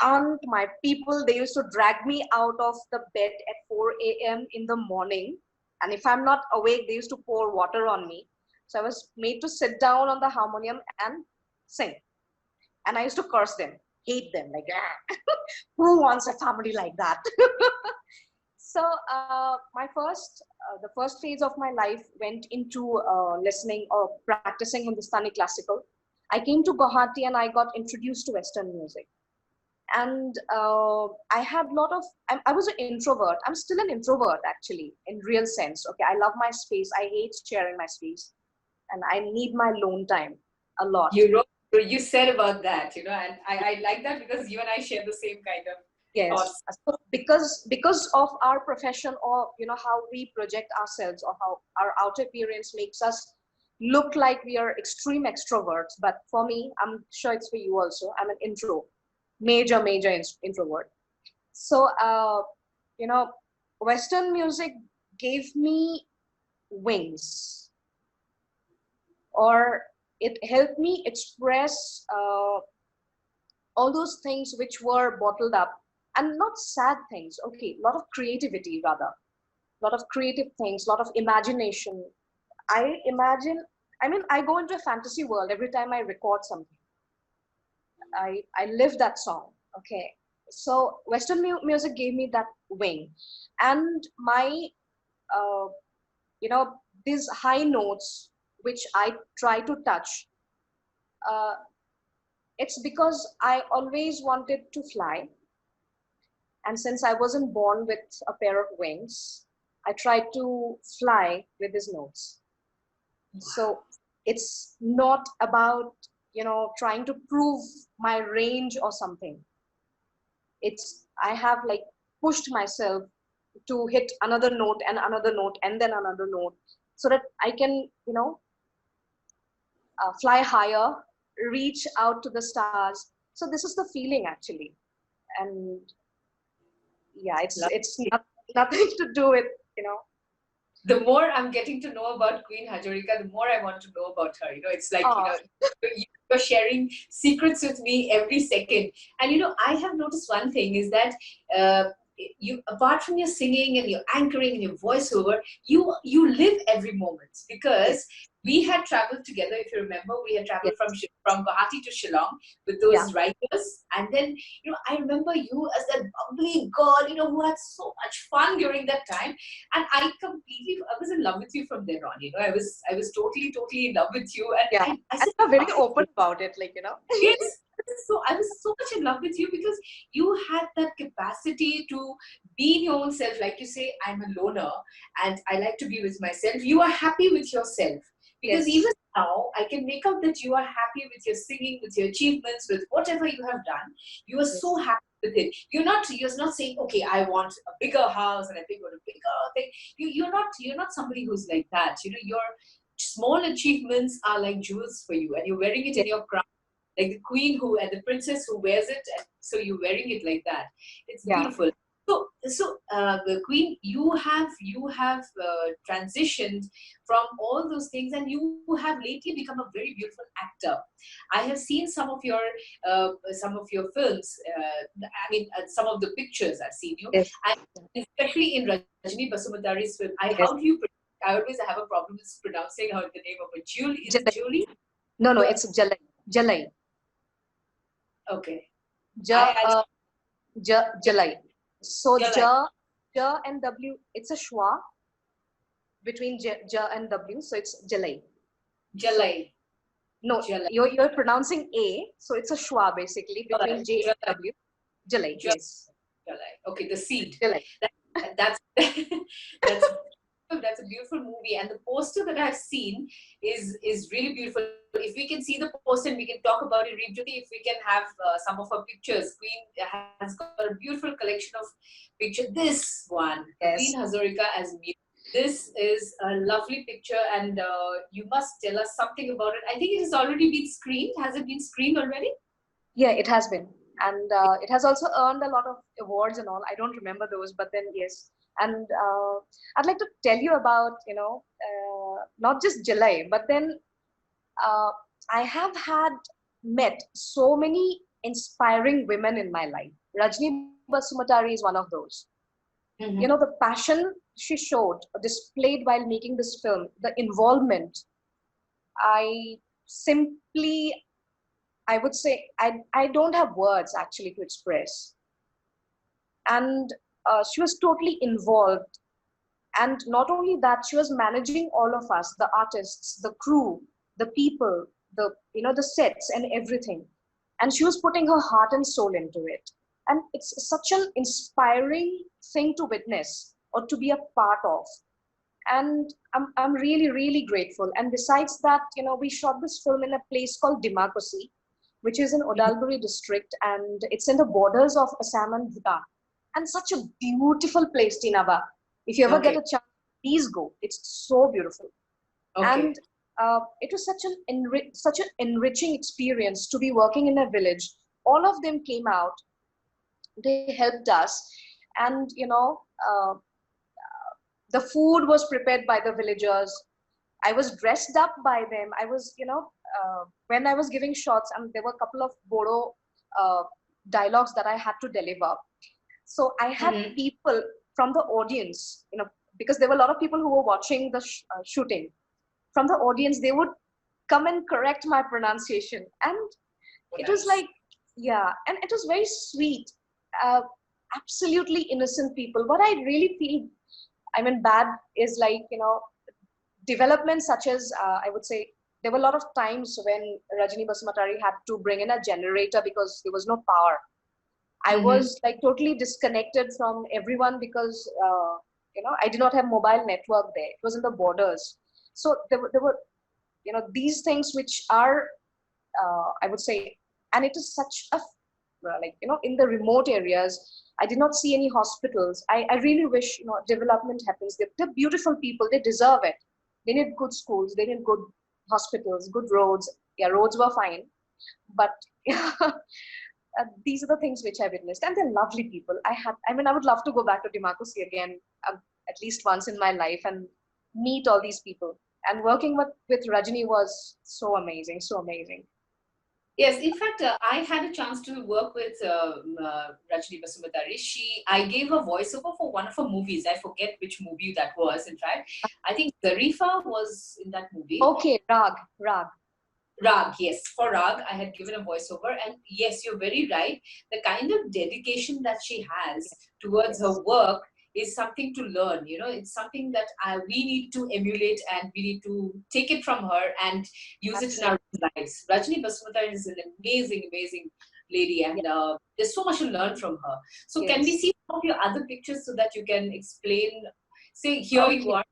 aunt, my people, they used to drag me out of the bed at 4 a.m. in the morning. And if I'm not awake, they used to pour water on me. So I was made to sit down on the harmonium and sing. And I used to curse them, hate them, like, who wants a family like that? So the first phase of my life went into listening or practicing Hindustani classical. I came to Guwahati and I got introduced to Western music. And I had a lot of, I was an introvert. I'm still an introvert, actually, in real sense. Okay, I love my space. I hate sharing my space. And I need my alone time a lot. You said about that, and I like that because you and I share the same kind of thoughts. So because of our profession, or how we project ourselves, or how our outer appearance makes us look like we are extreme extroverts. But for me, I'm sure it's for you also, I'm an major introvert. So Western music gave me wings, or it helped me express all those things which were bottled up, and not sad things, okay, a lot of creativity, rather, a lot of creative things, a lot of imagination. I go into a fantasy world every time I record something. I live that song. Okay, so Western music gave me that wing. And my these high notes which I try to touch, it's because I always wanted to fly. And since I wasn't born with a pair of wings, I tried to fly with these notes. So it's not about trying to prove my range or something. It's I have like pushed myself to hit another note and another note and then another note, so that I can fly higher, reach out to the stars. So this is the feeling, actually. And yeah, it's nothing to do with The more I'm getting to know about Queen Hazarika, the more I want to know about her. It's like, you're sharing secrets with me every second. And, I have noticed one thing is that you, apart from your singing and your anchoring and your voiceover, you live every moment, because we had traveled together. If you remember, we had traveled Yes. from Guwahati to Shillong with Yeah. those writers. And then, I remember you as that bubbly girl, who had so much fun during that time. And I was in love with you from then on. I was totally, totally in love with you. And Yeah. I And said, you're very "Wow." open about it, like, Yes. So I was so much in love with you because you had that capacity to be in your own self. Like you say, I'm a loner and I like to be with myself. You are happy with yourself. Because Yes. even now, I can make out that you are happy with your singing, with your achievements, with whatever you have done. You are so Yes. happy with it. You're not saying, okay, I want a bigger house and I think want a bigger thing. You're not somebody who's like that. Your small achievements are like jewels for you, and you're wearing it in Yes. your crown like the queen who and the princess who wears it, and so you're wearing it like that. It's Yeah. beautiful. So the queen, you have transitioned from all those things, and you have lately become a very beautiful actor. I have seen some of your films. Some of the pictures I've seen you, Yes. and especially in Rajni Basumatary's film. Yes. How do you? I always have a problem with pronouncing her the name of it. Julie, is it Jalai. Julie? No, no, Uh, it's Jalai. Jalai. Okay. Ja, I Jalai. So you're like Ja and W, it's a schwa between Ja and W, so it's Jalai. Jalai. No, Jalai. you're pronouncing A, so it's a schwa basically between J and Jalai. W. Jalai, Jalai. yes. Jalai. Okay, the seed. Jalai. That's that's that's a beautiful movie, and the poster that I've seen is really beautiful. If we can see the poster and we can talk about it, Reemjyoti, if we can have some of her pictures. Queen has got a beautiful collection of pictures. This one, Queen Yes. Hazarika as me. This is a lovely picture, and you must tell us something about it. I think it has already been screened. Has it been screened already? Yeah, it has been. And it has also earned a lot of awards and all. I don't remember those, but then yes. And I'd like to tell you about, not just July, but then uh, I have met so many inspiring women in my life. Rajni Basumatari is one of those. Mm-hmm. The passion she showed, displayed while making this film, the involvement, I simply, I would say, I don't have words actually to express. And she was totally involved. And not only that, she was managing all of us, the artists, the crew, the people, the sets and everything. And she was putting her heart and soul into it. And it's such an inspiring thing to witness or to be a part of. And I'm really, really grateful. And besides that, we shot this film in a place called Dimakosi, which is in Odalguri district, and it's in the borders of Assam and Bhutan. And such a beautiful place, Tinaba. If you ever get Okay. a chance, please go. It's so beautiful. Okay. And it was such an enriching experience to be working in a village. All of them came out. They helped us, and the food was prepared by the villagers. I was dressed up by them. I was, when I was giving shots, and there were a couple of Bodo uh, dialogues that I had to deliver. So I had Mm-hmm. people from the audience, because there were a lot of people who were watching the shooting. From the audience, they would come and correct my pronunciation. And Oh, it was nice. like, yeah, and it was very sweet. Uh, Absolutely innocent people. What I really feel, bad is like, developments such as, I would say, there were a lot of times when Rajini Basumatari had to bring in a generator because there was no power. I Mm-hmm. was like totally disconnected from everyone because, I did not have mobile network there. It was in the borders. So there were these things which are, I would say, and it is such a, in the remote areas, I did not see any hospitals. I really wish, development happens. They're beautiful people. They deserve it. They need good schools. They need good hospitals, good roads. Yeah, roads were fine. But these are the things which I witnessed. And they're lovely people. I would love to go back to Democracy again, at least once in my life, and meet all these people. And working with Rajini was so amazing, so amazing. Yes, in fact, I had a chance to work with Rajni Basumadari. I gave a voiceover for one of her movies. I forget which movie that was. In fact, I think Zarifa was in that movie. Okay, Rag. Rag, yes, for Rag, I had given a voiceover, and yes, you're very right. The kind of dedication that she has towards her Yes, work is something to learn. It's something that we need to emulate, and we need to take it from her and use it in absolutely. our lives. Rajni Basmata is an amazing, amazing lady, Yeah, and there's so much to learn from her. So, can we yes. see some of your other pictures so that you can explain? Say, here you Okay. are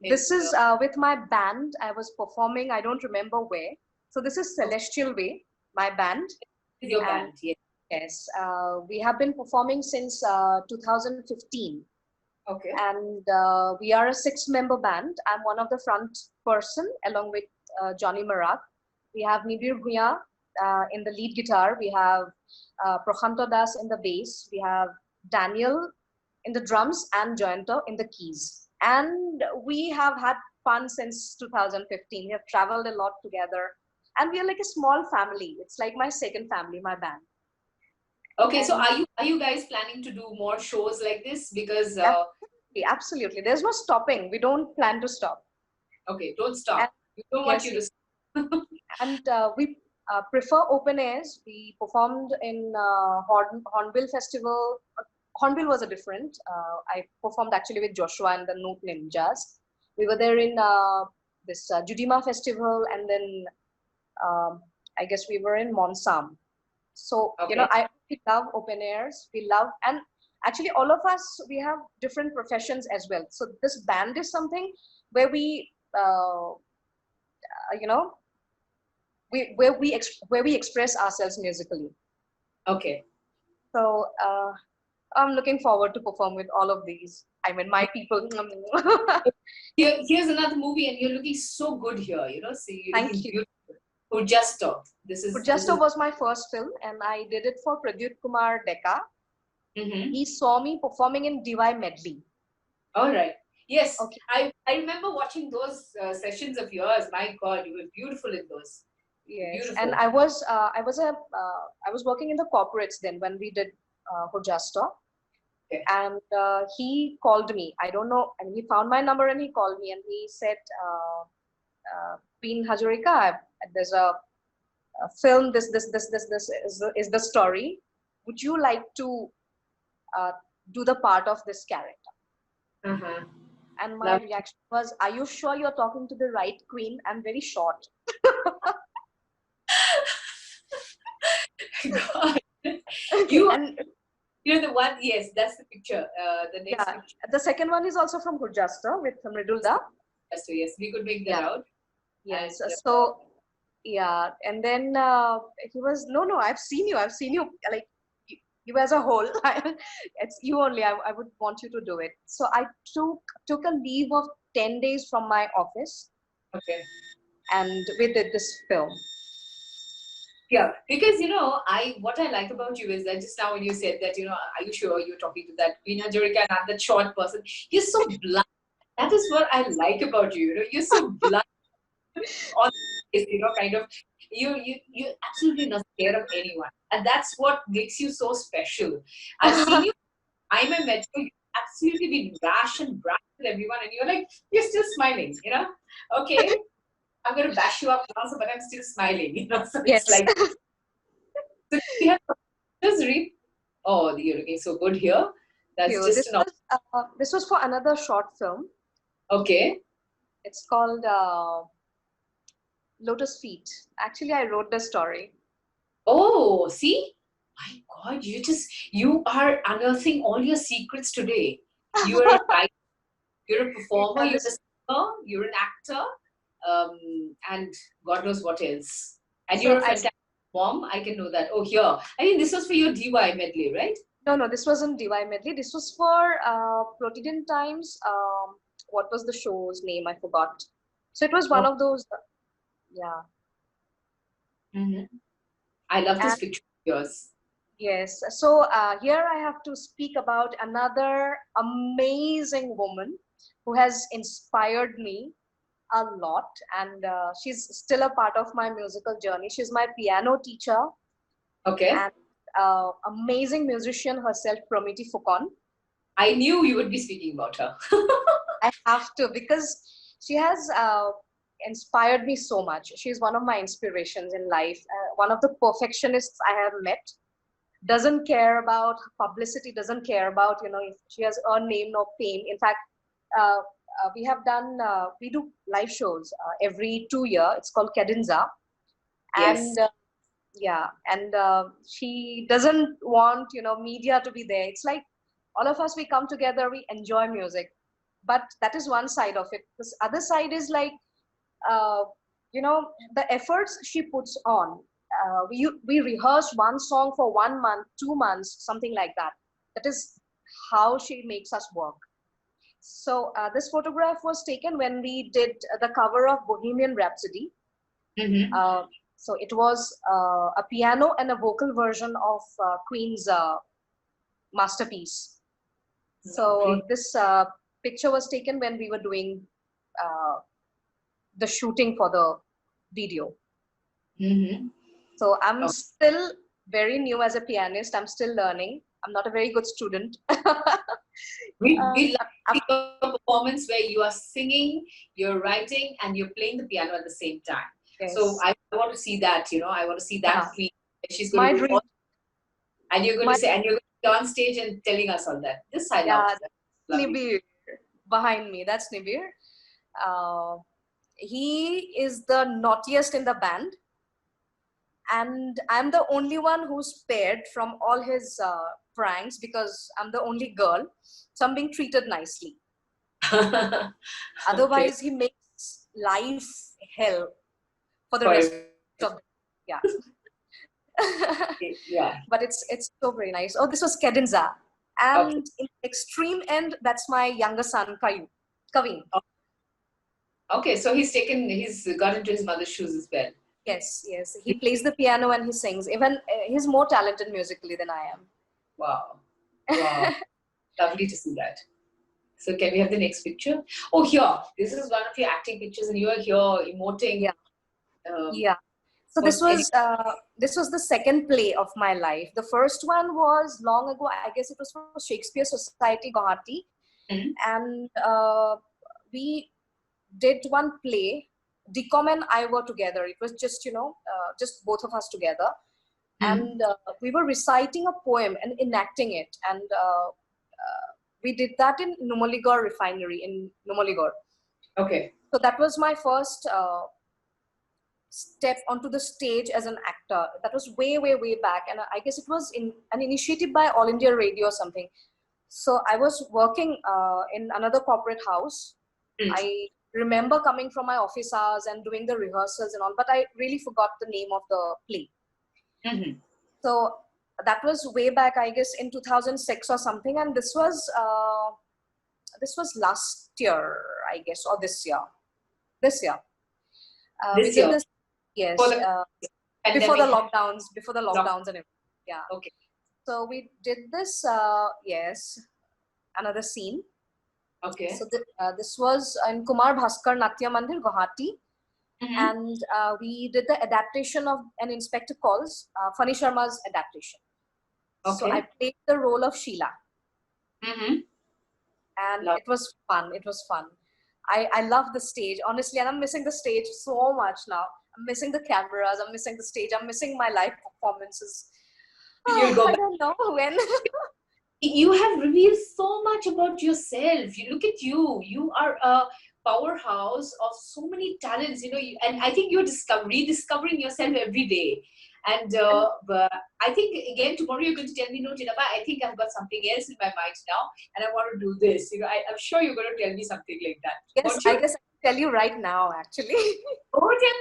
in This is with my band. I was performing, I don't remember where. So this is okay, Celestial Way, my band. with your And band. Yes. yes, we have been performing since 2015. Okay. And we are a six-member band. I'm one of the front person along with Johnny Marak. We have Nibir Bhuya in the lead guitar. We have Prashanto Das in the bass. We have Daniel in the drums and Joyanto in the keys. And we have had fun since 2015. We have traveled a lot together. And we are like a small family. It's like my second family, my band. Okay, so And are you guys planning to do more shows like this? Because absolutely, absolutely. There's no stopping. We don't plan to stop. okay, don't And stop. We don't want yes, you yes. to stop. And we prefer open airs. We performed in Hornbill Festival. Hornbill was a different. I performed actually with Joshua and the Note Ninjas. We were there in this Judima Festival, and then um, I guess we were in Monsam. So Okay. we love open airs. We love, and actually all of us, we have different professions as well. So this band is something where you know where we express ourselves musically. Okay. So I'm looking forward to perform with all of these. I mean, my people. Here's another movie, and you're looking so good here. See, you're Thank looking you. beautiful. Who just stopped? This Justo is. was my first film, and I did it for Pradyut Kumar Deka. Mm-hmm. He saw me performing in DY medley. All right. Yes, Okay. I remember watching those sessions of yours. My God, you were beautiful in those. Yes, and Beautiful. I was working in the corporates then when we did Hojasto, Okay. and he called me. I don't know, and he found my number and he called me and he said, Queen Hazarika, there's a film. This is the story. Would you like to uh, do the part of this character? Uh-huh. And my Love. reaction was, are you sure you're talking to the right queen? I'm very short. God. Okay, You and you're the one. Yes, that's the picture. The next yeah, picture. the second one is also from Gurjasta with Mridulda. So yes, we could make that Yeah, out. And yes. So yeah, and then he was, no, no, I've seen you, like you as a whole. It's you only. I would want you to do it. So I took a leave of 10 days from my office, okay. and we did this film. Yeah, because I what I like about you is that just now when you said that, are you sure you're talking to that Queen Hazarika and I'm that short person? You're so blunt. That is what I like about you. You're so blunt on this, kind of you're absolutely not scared of anyone. And that's what makes you so special. I've seen you I'm a met you, you've absolutely been rash and brash with everyone, and you're still smiling. Okay, I'm gonna bash you up now, but I'm still smiling. So it's Yes. like so we have just read. Oh, you're looking so good here. That's You. just an This was for another short film. okay. It's called Lotus Feet. Actually, I wrote the story. Oh, see, my God, you are unearthing all your secrets today. You're a writer, you're a performer, Yeah, you're a this. singer, you're an actor, and God knows what else. And So you're a I fantastic mom. I can know that. Oh, here. I think this was for your DY medley, right? No, no, this wasn't DY medley. This was for Protidian Times. What was the show's name? I forgot. So it was one Oh, of those. Yeah, mhm. I love this and picture of yours. yes. So here I have to speak about another amazing woman who has inspired me. a lot, and she's still a part of my musical journey. She's my piano teacher Okay. and amazing musician herself, Promiti Fukon. I knew you would be speaking about her. I have to, because she has inspired me so much. She's one of my inspirations in life. One of the perfectionists I have met. Doesn't care about publicity, doesn't care about, if she has earned name nor fame. In fact, we do live shows every 2 years. It's called Kedinza. Yes. And yeah, and she doesn't want, media to be there. It's like all of us, we come together, we enjoy music. But that is one side of it. This other side is like, uh, the efforts she puts on. We rehearse one song for 1 month, 2 months, something like that. That is how she makes us work. So this photograph was taken when we did the cover of Bohemian Rhapsody. Mm-hmm. So it was a piano and a vocal version of Queen's masterpiece. So this picture was taken when we were doing the shooting for the video. Mm-hmm. So I'm still very new as a pianist. I'm still learning. I'm not a very good student. We love your performance where you are singing, you're writing, and you're playing the piano at the same time. Yes. So I want to see that, I want to see that Queen. She's going My to do dream. all, and you're going to say, and you're going to be on stage and telling us all that. This I love. Nibir behind me. That's Nibir. He is the naughtiest in the band. And I'm the only one who's spared from all his pranks because I'm the only girl. So I'm being treated nicely. Otherwise, he makes life hell for the rest of the yeah. Yeah. But it's so very nice. Oh, this was Kedinza. And in extreme end, that's my younger son, Kavin. Okay, so he's got into his mother's shoes as well. Yes. He plays the piano and he sings. Even he's more talented musically than I am. Wow. Lovely to see that. So can we have the next picture? Oh, here. This is one of your acting pictures and you are here emoting. Yeah. So this was the second play of my life. The first one was long ago. I guess it was for Shakespeare Society, Guwahati. Mm-hmm. And we did one play. Decom and I were together. It was just, just both of us together. Mm-hmm. And we were reciting a poem and enacting it. And we did that in Numaligarh Refinery in Numaligarh. Okay. So that was my first step onto the stage as an actor. That was way back. And I guess it was in an initiative by All India Radio or something. So I was working in another corporate house. Mm. I remember coming from my office hours and doing the rehearsals and all, but I really forgot the name of the play. Mm-hmm. So that was way back, I guess, in 2006 or something. And this was last year, I guess, or this year. This year. This year? Yes. Before the lockdowns and everything. Yeah. Okay. So we did this, yes, another scene. Okay. So this was in Kumar Bhaskar Natya Mandir, Guwahati. Mm-hmm. And we did the adaptation of An Inspector Calls, Funny Sharma's adaptation. Okay. So I played the role of Sheila. Mm-hmm. And it was fun. I love the stage, honestly, and I'm missing the stage so much now. I'm missing the cameras, I'm missing the stage, I'm missing my live performances. I don't know when. You have revealed so much about yourself. You look at you. You are a powerhouse of so many talents, and I think you're rediscovering yourself every day. And I think, again, tomorrow you're going to tell me, no, Jinaba, I think I've got something else in my mind now, and I want to do this. I'm sure you're going to tell me something like that. Yes, I guess I can tell you right now, actually. Oh, tell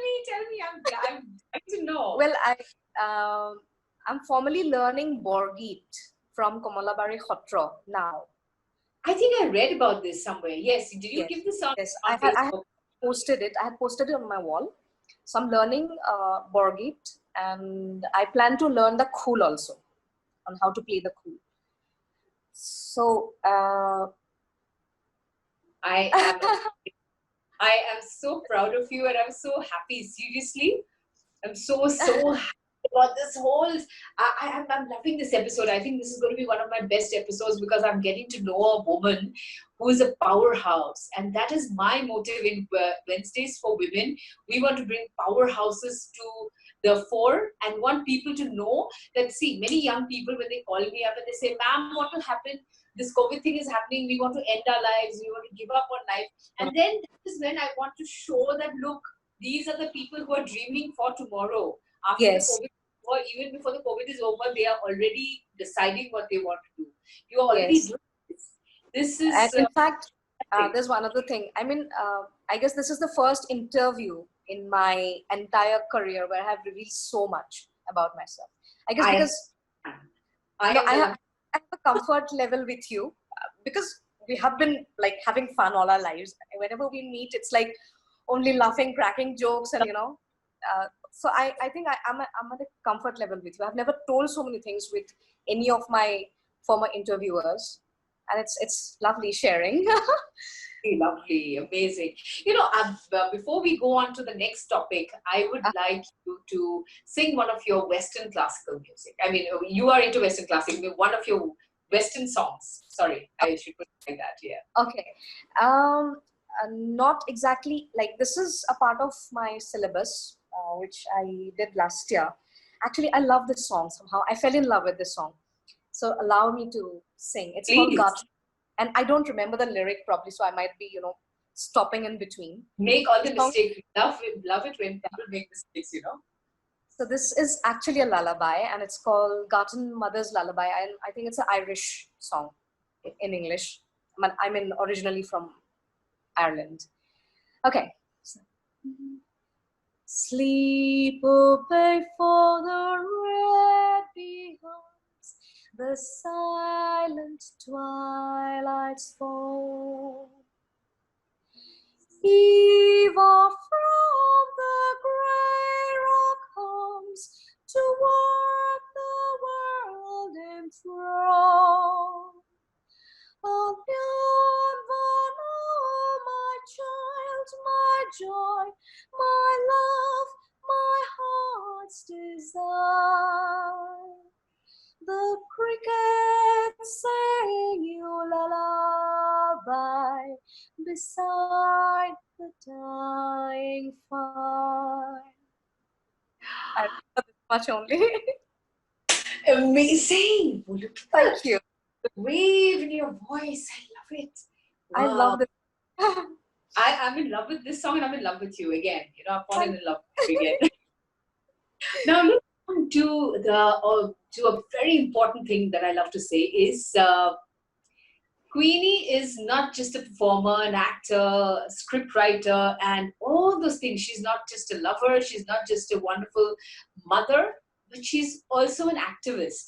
me. I'm trying to know. Well, I'm formally learning Borgit from Komalabari Khotra now. I think I read about this somewhere. Yes. Did you give this on Facebook? I had posted it. I had posted it on my wall. So I'm learning Borgit, and I plan to learn the khul also, on how to play the khul. So I am I am so proud of you and I'm so happy. Seriously, I'm so happy about this whole. I'm loving this episode. I think this is going to be one of my best episodes because I'm getting to know a woman who is a powerhouse, and that is my motive in Wednesdays for Women. We want to bring powerhouses to the fore and want people to know that. See, many young people when they call me up and they say, "Ma'am, what will happen? This COVID thing is happening. We want to end our lives. We want to give up on life." And then that is when I want to show that look, these are the people who are dreaming for tomorrow. After the Yes, COVID, or even before the COVID is over, they are already deciding what they want to do. You are already yes. doing this. This And is in fact, thing. there's one other thing. I mean, I guess this is the first interview in my entire career where I have revealed so much about myself. I guess I because I will. I have a comfort level with you because we have been like having fun all our lives. Whenever we meet, it's like only laughing, cracking jokes, and so I think I'm at a comfort level with you. I've never told so many things with any of my former interviewers, and it's lovely sharing. Lovely, amazing. Before we go on to the next topic, I would like you to sing one of your Western classical music. I mean, you are into Western classical, one of your Western songs. Sorry, I should put it like that. Yeah. Okay. Not exactly like this is a part of my syllabus, which I did last year. Actually, I love this song somehow. I fell in love with this song. So allow me to sing. It's called Please Gut. And I don't remember the lyric properly, so I might be, stopping in between. make all The the song, mistakes. Love it when people make mistakes. so this is actually a lullaby, and it's called Garden Mother's Lullaby. And I think it's an Irish song in English. I mean, originally from Ireland. Okay. Sleep, obey, for the red behind the silent twilight's fall. Eva from the grey rock comes to work the world in thrall. Oh, my child, my joy, my love, my heart's desire. The crickets sing you lullaby beside the dying fire. I love this much only. Amazing. Well, look at Thank you. the wave in your voice. I love it. I Wow. love this. I'm in love with this song and I'm in love with you again. I've fallen Thank in love with you again. Now, let's on to a very important thing that I love to say is Queenie is not just a performer, an actor, script writer, and all those things. She's not just a lover, she's not just a wonderful mother, but she's also an activist,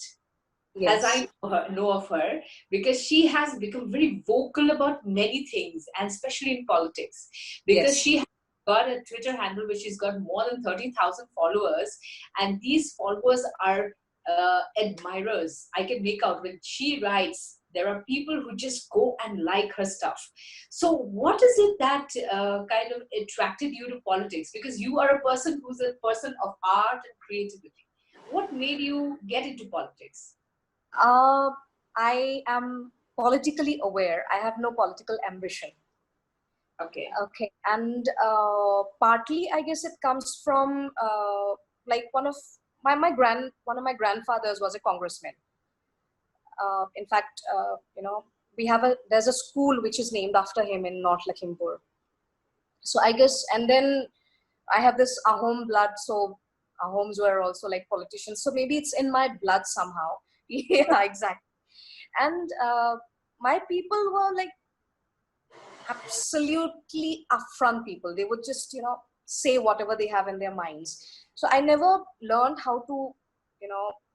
as Yes. I know of her, because she has become very vocal about many things, and especially in politics, because Yes. she has got a Twitter handle which she's got more than 30,000 followers, and these followers are admirers. I can make out when she writes. There are people who just go and like her stuff. So, what is it that kind of attracted you to politics? Because you are a person who's a person of art and creativity. What made you get into politics? Uh, I am politically aware. I have no political ambition. Okay. Okay, and partly I guess it comes from like one of my grandfathers was a congressman. In fact, there's a school which is named after him in North Lakhimpur. So I guess, and then I have this Ahom blood, so Ahoms were also like politicians. So maybe it's in my blood somehow. Yeah, exactly. And my people were like absolutely upfront people. They would just, say whatever they have in their minds. So I never learned how to,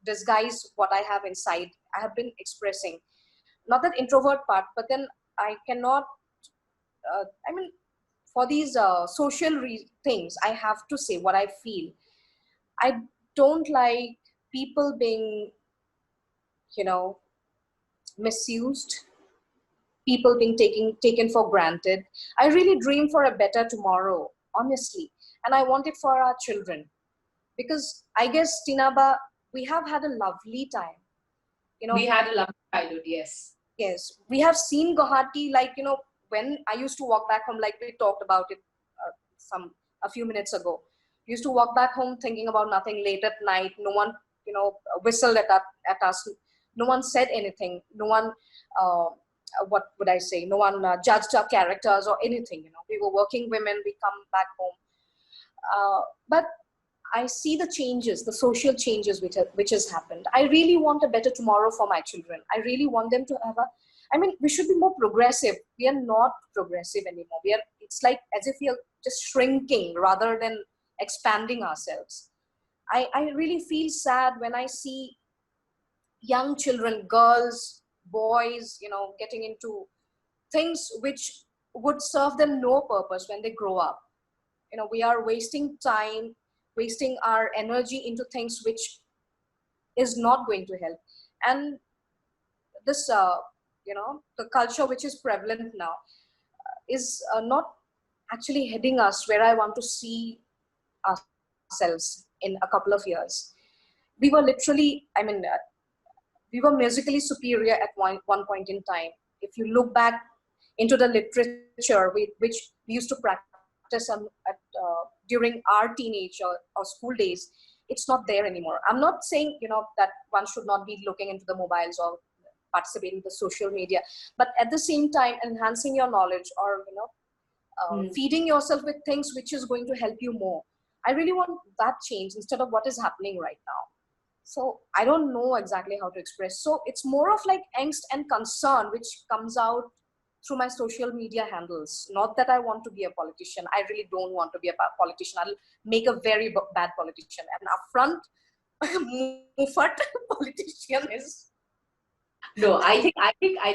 disguise what I have inside. I have been expressing, not that introvert part, but then I cannot, I mean, for these social things, I have to say what I feel. I don't like people being, you know, misused. people being taken for granted. I really dream for a better tomorrow, honestly. And I want it for our children. Because I guess, Tinaba, we have had a lovely time. You We know, had a lovely childhood, yes. yes, we have seen Guwahati, like, when I used to walk back home, like we talked about it a few minutes ago. Used to walk back home thinking about nothing late at night. No one, whistled at us. No one said anything. No one, what would I say? No one judged our characters or anything. We were working women. We come back home. But I see the changes, the social changes which has happened. I really want a better tomorrow for my children. I really want them to have we should be more progressive. We are not progressive anymore. It's like as if we are just shrinking rather than expanding ourselves. I really feel sad when I see young children, girls, boys, getting into things which would serve them no purpose when they grow up. We are wasting time, wasting our energy into things which is not going to help. And this the culture which is prevalent now is not actually heading us where I want to see ourselves in a couple of years. We were literally, we were musically superior at one point in time. If you look back into the literature which we used to practice during our teenage or school days, it's not there anymore. I'm not saying that one should not be looking into the mobiles or participating in the social media, but at the same time enhancing your knowledge or feeding yourself with things which is going to help you more. I really want that change instead of what is happening right now. So I don't know exactly how to express. So it's more of like angst and concern which comes out through my social media handles. Not that I want to be a politician. I really don't want to be a politician. I'll make a very bad politician. An upfront, muffat politician is. No, I think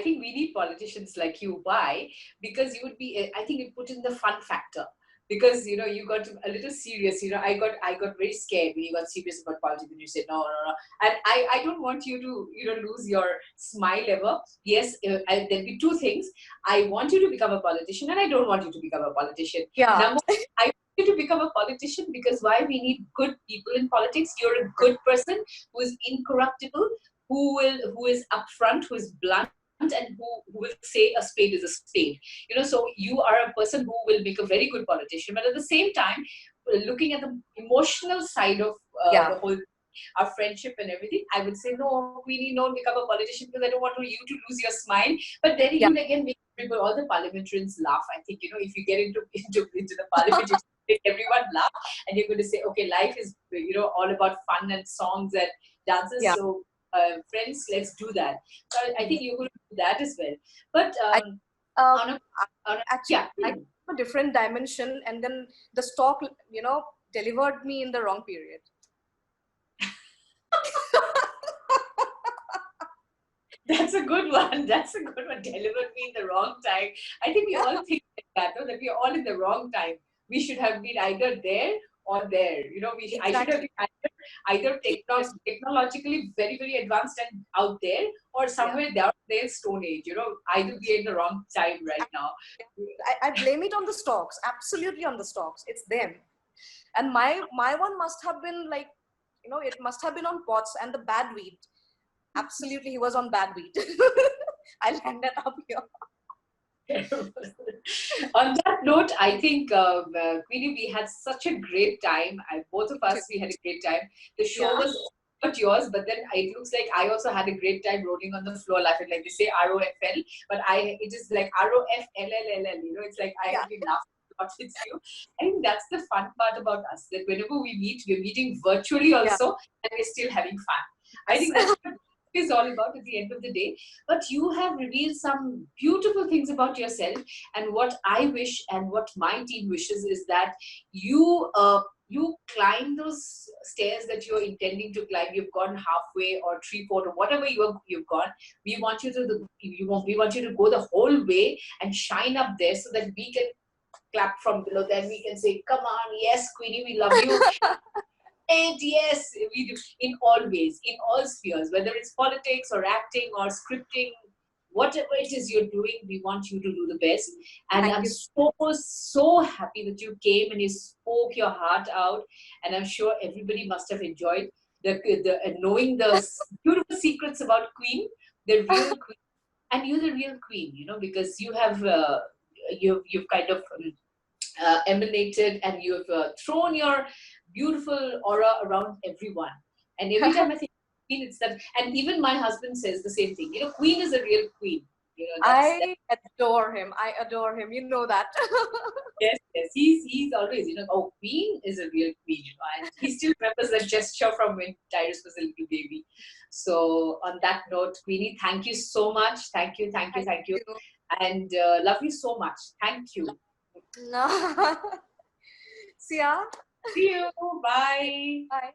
we need politicians like you. Why? Because you would be. I think you put in the fun factor. Because you got a little serious. I got very scared when you got serious about politics and you said no, no, no. And I don't want you to lose your smile ever. Yes, there'll be two things. I want you to become a politician, and I don't want you to become a politician. Yeah. Number one, I want you to become a politician because why? We need good people in politics. You're a good person who is incorruptible, who is upfront, who is blunt, and who will say a spade is a spade. So you are a person who will make a very good politician, but at the same time, looking at the emotional side of the whole our friendship and everything, I would say no, Queenie, don't become a politician because I don't want you to lose your smile. But then you again make people, all the parliamentarians laugh. I think if you get into the parliament, you make everyone laugh, and you're going to say, okay, life is all about fun and songs and dances. Yeah. So friends, let's do that. So I think you're going to do that as well. But actually, I came from a different dimension, and then the stock, delivered me in the wrong period. That's a good one. That's a good one. Delivered me in the wrong time. I think we all think like that, no? That we are all in the wrong time. We should have been either there or there. I should have been either technologically very, very advanced and out there, or somewhere down there, Stone Age. Either we are in the wrong time right now. I blame it on the stocks. Absolutely on the stocks. It's them. And my one must have been like, it must have been on pots and the bad wheat. Absolutely, he was on bad wheat. I landed up here. On that note, I think, Queenie, we had such a great time. Both of us, we had a great time. The show was not yours, but then it looks like I also had a great time rolling on the floor laughing. Like they say ROFL, but it is like ROFLLL. It's like I have been laughing a lot with you. I think that's the fun part about us, that whenever we meet, we're meeting virtually also, and we're still having fun. I think that's what is all about at the end of the day. But you have revealed some beautiful things about yourself, and what I wish and what my team wishes is that you climb those stairs that you're intending to climb. You've gone halfway or 3/4 or whatever you've gone. We want you to go the whole way and shine up there so that we can clap from below. Then we can say, "Come on, yes, Queenie, we love you." And yes, we do, in all ways, in all spheres, whether it's politics or acting or scripting, whatever it is you're doing, we want you to do the best. And Thank I'm you. so happy that you came and you spoke your heart out. And I'm sure everybody must have enjoyed knowing the beautiful secrets about Queen, the real Queen. And you're the real Queen, because you've kind of emanated, and you've thrown your beautiful aura around everyone. And every time I think Queen, it's that. And even my husband says the same thing. Queen is a real Queen. That's I adore him. I adore him. You know that. yes, yes. He's always, oh, Queen is a real Queen, and he still remembers that gesture from when Tyrus was a little baby. So on that note, Queenie, thank you so much. Thank you, thank you, Thank thank you, you. and love you so much. Thank you. See ya. See you. Bye. Bye.